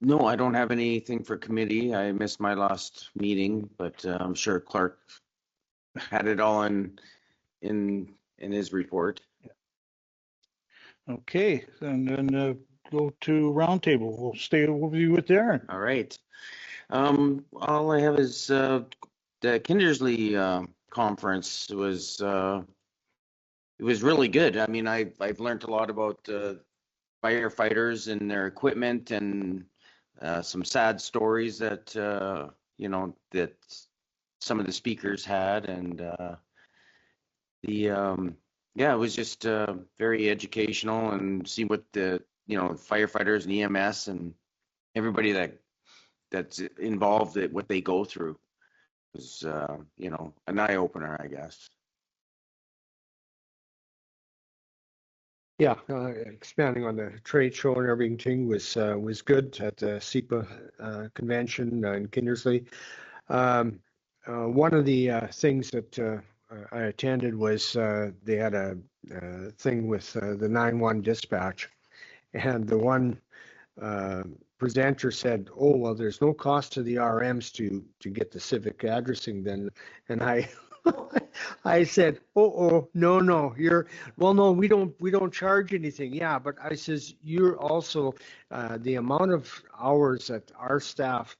No, I don't have anything for committee. I missed my last meeting, but I'm sure Clark had it all in his report. Okay, and then go to roundtable. We'll stay with you with Darren. All right. All I have is the Kindersley conference was it was really good. I mean, I've learned a lot about firefighters and their equipment and some sad stories that you know that some of the speakers had, and yeah, it was just very educational and see what the firefighters and EMS and everybody that's involved at what they go through. It was an eye opener, I guess. Yeah, expanding on the trade show and everything was good at the SEPA convention in Kindersley. One of the things that I attended was they had a thing with the 911 dispatch, and the one presenter said, "Oh, well, there's no cost to the RMs to get the civic addressing then," and I I said, "Oh, no, no, we don't charge anything." Yeah, but I says, "You're also the amount of hours that our staff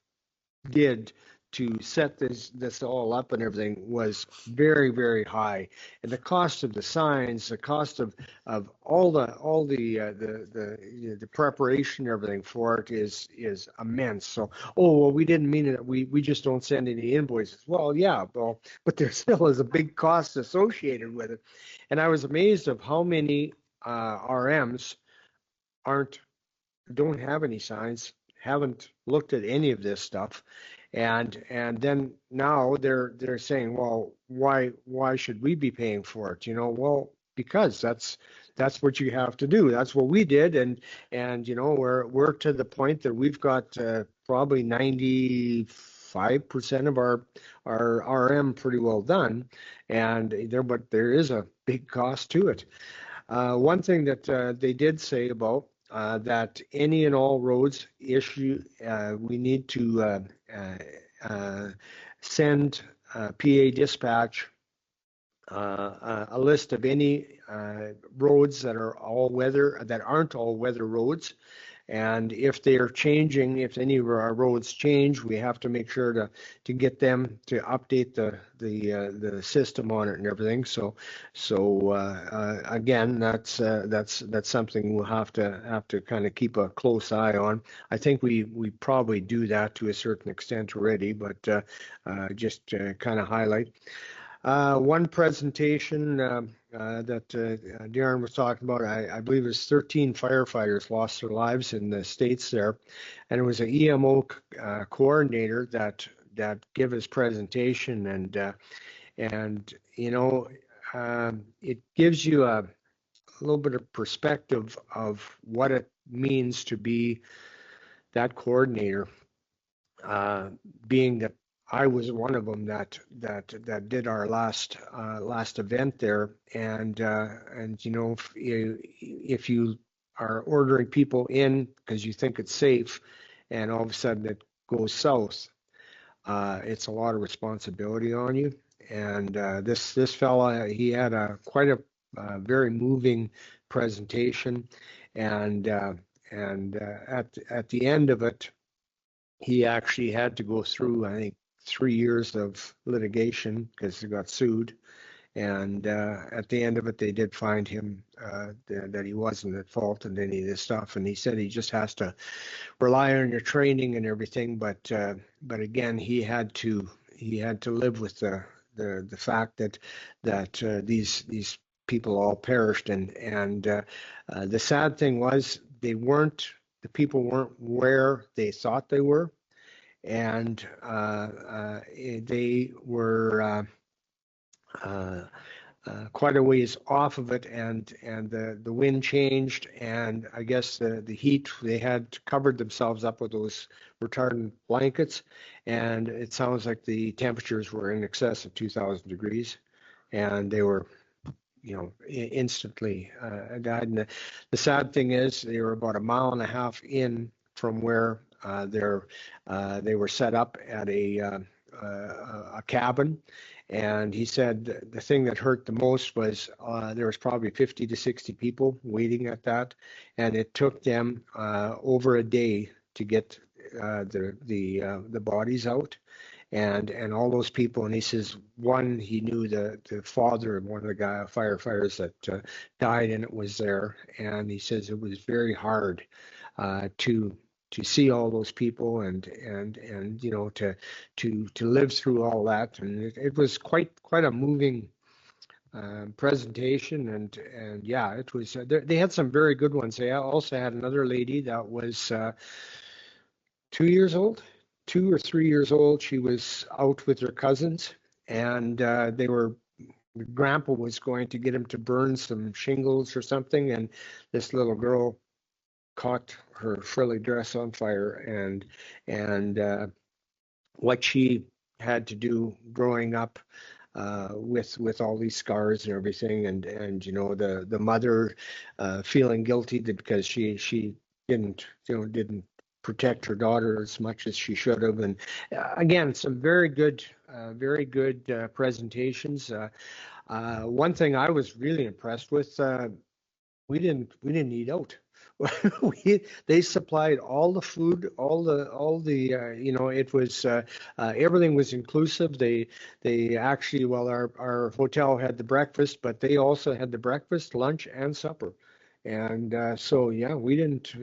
did to set this all up and everything was very, very high, and the cost of the signs, the cost of all the preparation and everything for it is immense." So, oh well, we didn't mean it. We just don't send any invoices. Well, yeah, well, but there still is a big cost associated with it, and I was amazed of how many RMs don't have any signs, haven't looked at any of this stuff, and then now they're saying, well, why should we be paying for it? Well, because that's what you have to do. That's what we did, and we're to the point that we've got probably 95% of our RM pretty well done, but there is a big cost to it. One thing that they did say about that any and all roads issue, we need to send PA dispatch a list of any roads that are all weather, that aren't all weather roads. And if they are changing, if any of our roads change, we have to make sure to get them to update the system on it and everything. So again, that's something we'll have to kind of keep a close eye on. I think we probably do that to a certain extent already, but just to kind of highlight. One presentation that Darren was talking about, I believe it was 13 firefighters lost their lives in the States there. And it was an EMO coordinator that gave his presentation. And it gives you a little bit of perspective of what it means to be that coordinator, being that I was one of them that did our last event there, and if you are ordering people in because you think it's safe, and all of a sudden it goes south, it's a lot of responsibility on you. And this fella, he had quite a very moving presentation, and at the end of it, he actually had to go through, I think, 3 years of litigation because he got sued. And at the end of it, they did find him that he wasn't at fault in any of this stuff. And he said he just has to rely on your training and everything. But again, he had to live with the fact that these people all perished. And the sad thing was the people weren't where they thought they were. And they were quite a ways off of it, and the wind changed, and I guess the heat, they had covered themselves up with those retardant blankets, and it sounds like the temperatures were in excess of 2,000 degrees, and they were instantly died. And the sad thing is they were about a mile and a half in from where They were set up at a cabin, and he said the thing that hurt the most was there was probably 50 to 60 people waiting at that, and it took them over a day to get the bodies out. And all those people, and he says he knew the father of one of the firefighters that died, and it was there, and he says it was very hard to see all those people and to live through all that, and it was quite a moving presentation, and yeah, it was. They had some very good ones. They also had another lady that was 2 years old. 2 or 3 years old. She was out with her cousins, and grandpa was going to get him to burn some shingles or something, and this little girl caught her frilly dress on fire, and what she had to do growing up with all these scars and everything, and the mother feeling guilty because she didn't protect her daughter as much as she should have. And again, some very good presentations. One thing I was really impressed with, we didn't eat out. They supplied all the food, all the it was everything was inclusive. They actually, well, our hotel had the breakfast, but they also had the breakfast, lunch, and supper. And so yeah, we didn't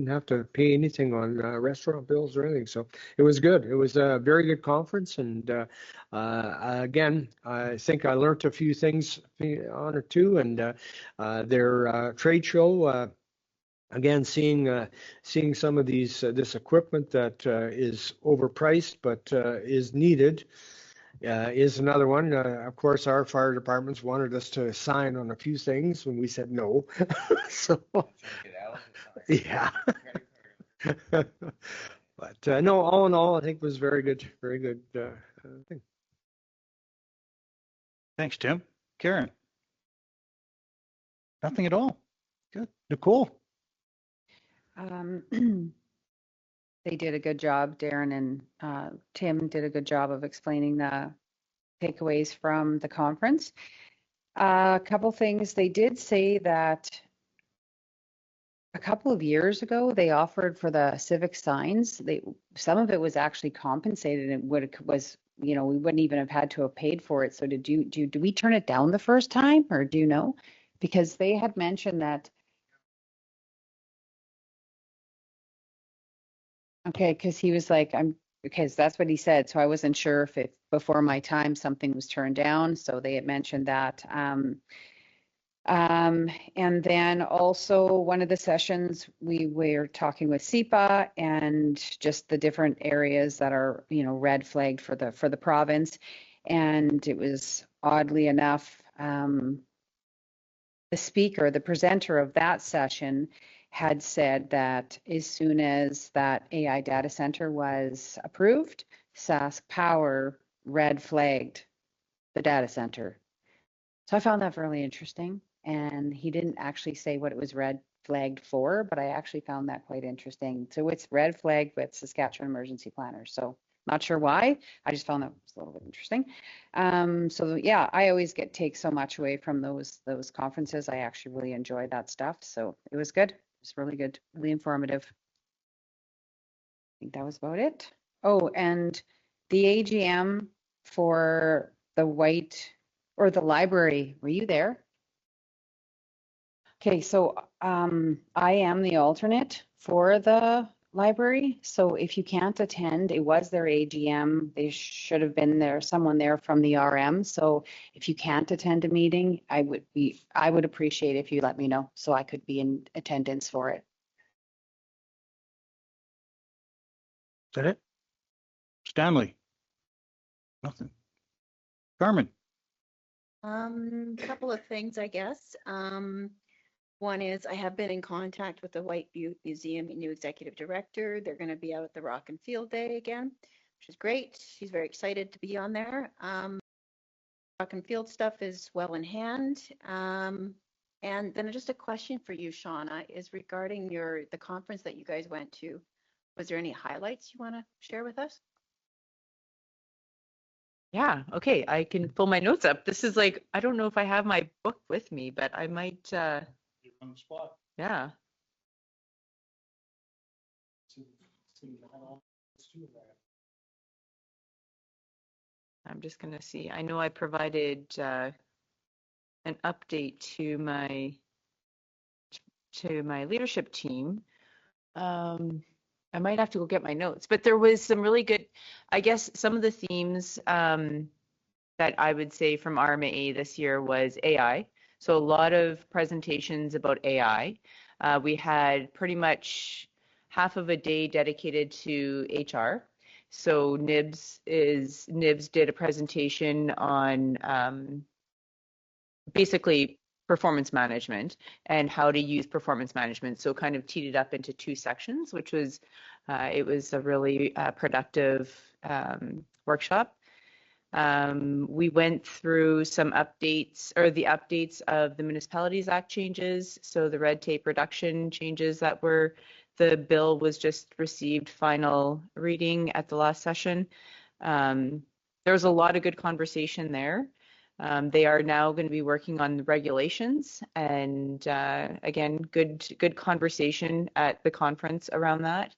have to pay anything on restaurant bills or anything. So it was good. It was a very good conference, and again, I think I learned a few things on it too. And their trade show. Again, seeing some of this equipment that is overpriced but is needed is another one. Of course, our fire departments wanted us to sign on a few things when we said no. So, yeah. But no, all in all, I think it was very good thing. Thanks, Tim. Karen? Nothing at all. Good. Nicole? They did a good job. Darren and Tim did a good job of explaining the takeaways from the conference. A couple things. They did say that a couple of years ago, they offered for the civic signs. Some of it was actually compensated, and we wouldn't even have had to have paid for it. So do we turn it down the first time, or do you know? Because they had mentioned that. Okay, because he was like, because that's what he said. So I wasn't sure if before my time something was turned down. So they had mentioned that. And then also one of the sessions we were talking with SEPA and just the different areas that are, red flagged for the province. And it was oddly enough, the presenter of that session had said that as soon as that AI data center was approved, Sask Power red flagged the data center. So I found that really interesting. And he didn't actually say what it was red flagged for, but I actually found that quite interesting. So it's red flagged with Saskatchewan emergency planners. So not sure why. I just found that was a little bit interesting. So yeah, I always take so much away from those conferences. I actually really enjoyed that stuff. So it was good. It was really good, really informative. I think that was about it. Oh, and the AGM for the library, were you there? Okay, so I am the alternate for the library. So if you can't attend, it was their AGM. They should have been there, someone there from the RM. So if you can't attend a meeting, I would appreciate if you let me know so I could be in attendance for it. Is that it? Stanley? Nothing. Carmen? Couple of things, I guess. One is I have been in contact with the White Butte Museum new executive director. They're going to be out at the Rock and Field Day again, which is great. She's very excited to be on there. Rock and Field stuff is well in hand. And then just a question for you, Shauna, is regarding the conference that you guys went to Was there any highlights you want to share with us? Yeah, okay, I can pull my notes up. This is like, I don't know if I have my book with me, but I might, You're on the spot. yeah. I'm just gonna see. I know I provided an update to my leadership team. I might have to go get my notes, but there was some really good, I guess some of the themes that I would say from RMA this year was AI. So a lot of presentations about AI. We had pretty much half of a day dedicated to HR. So Nibs did a presentation on basically performance management and how to use performance management. So kind of teed it up into two sections, which was it was a really productive workshop. We went through some updates or the updates of the Municipalities Act changes. So the red tape reduction changes that were, the bill was just received final reading at the last session. There was a lot of good conversation there. They are now going to be working on the regulations and again, good conversation at the conference around that.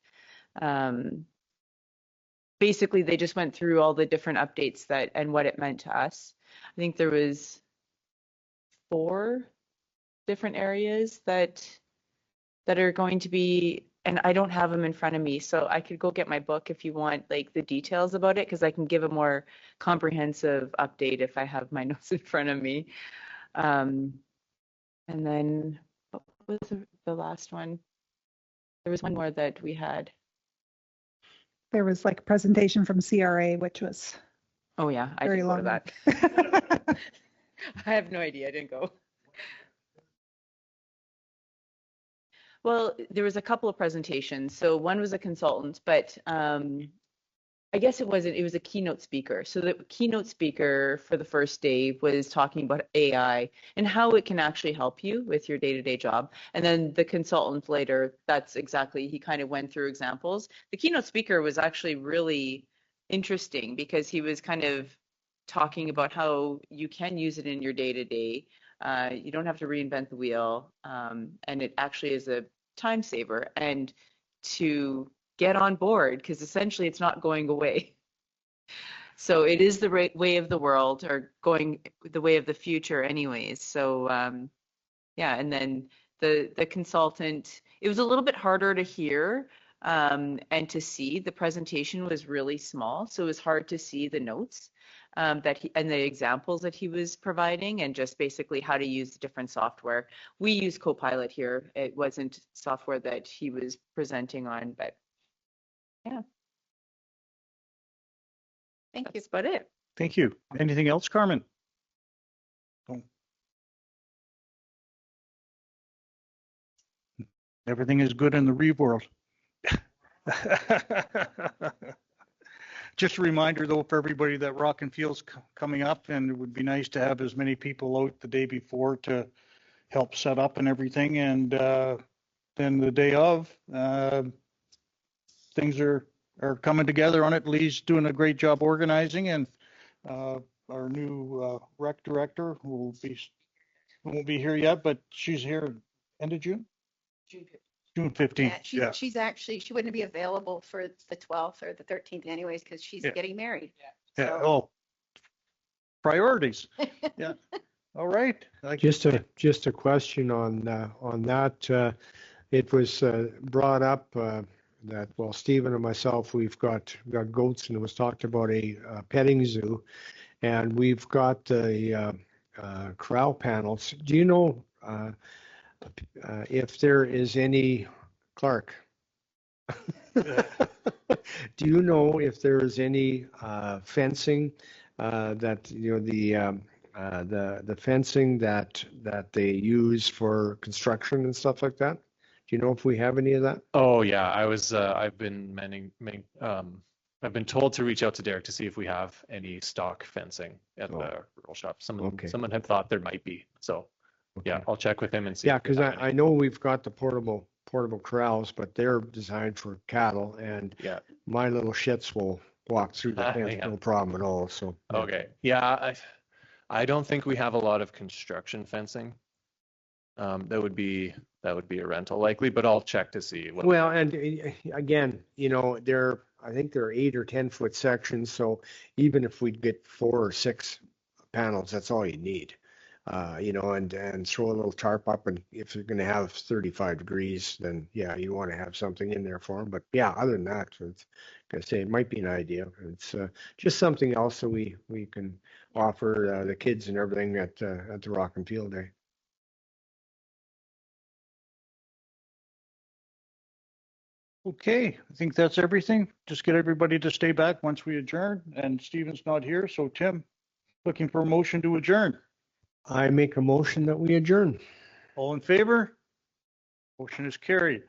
Basically, they just went through all the different updates that and what it meant to us. I think there was 4 different areas that are going to be, and I don't have them in front of me, so I could go get my book if you want like the details about it, because I can give a more comprehensive update if I have my notes in front of me. And then what was the last one? There was one more that we had. There was like a presentation from CRA, which was Oh yeah, I very didn't go long. to that. I have no idea. I didn't go. Well, there was a couple of presentations. So one was a consultant, but I guess it wasn't, it was a keynote speaker. So the keynote speaker for the first day was talking about AI and how it can actually help you with your day-to-day job. And then the consultant later, that's exactly, he kind of went through examples. The keynote speaker was actually really interesting because he was kind of talking about how you can use it in your day-to-day. You don't have to reinvent the wheel. And it actually is a time saver. And to get on board, because essentially it's not going away. So it is the right way of the world, or going the way of the future anyways. So yeah, and then the consultant, it was a little bit harder to hear and to see. The presentation was really small, so it was hard to see the notes that he and the examples that he was providing, and just basically how to use the different software. We use Copilot here. It wasn't software that he was presenting on, but yeah. Thank you. That's about it. Thank you. Anything else, Carmen? Oh. Everything is good in the Reeve world. Just a reminder, though, for everybody that Rock and Field's coming up, and it would be nice to have as many people out the day before to help set up and everything. And then the day of, things are coming together on it. Lee's doing a great job organizing, and our new rec director won't be here yet, but she's here end of June. June 15th. Yeah, she's actually, she wouldn't be available for the 12th or the 13th anyways, because she's getting married. Yeah. So. Oh, priorities. Yeah. All right. Just a question on that. It was brought up that, well, Stephen and myself, we've got goats, and it was talked about a petting zoo, and we've got the corral panels. Do you know if there is any, Clark? Do you know if there is any fencing that, you know, the fencing that they use for construction and stuff like that? Do you know if we have any of that? Oh yeah, I've been I've been told to reach out to Derek to see if we have any stock fencing at the rural shop. Someone had thought there might be. So yeah, I'll check with him and see. Yeah, because I know we've got the portable portable corrals, but they're designed for cattle, and Yeah. my little shits will walk through the fence, Yeah. no problem at all. So yeah. Okay. Yeah. I don't think we have a lot of construction fencing. That would be a rental likely, but I'll check to see. Well, and again, I think they're 8 or 10 foot sections. So even if we get 4 or 6 panels, that's all you need. And throw a little tarp up, and if you're going to have 35 degrees, then yeah, you want to have something in there for them. But yeah, other than that, it's gonna say it might be an idea. It's just something else that we can offer the kids and everything at the Rock and Field Day. Okay, I think that's everything. Just get everybody to stay back once we adjourn, and Stephen's not here, so Tim, looking for a motion to adjourn. I make a motion that we adjourn. All in favor? Motion is carried.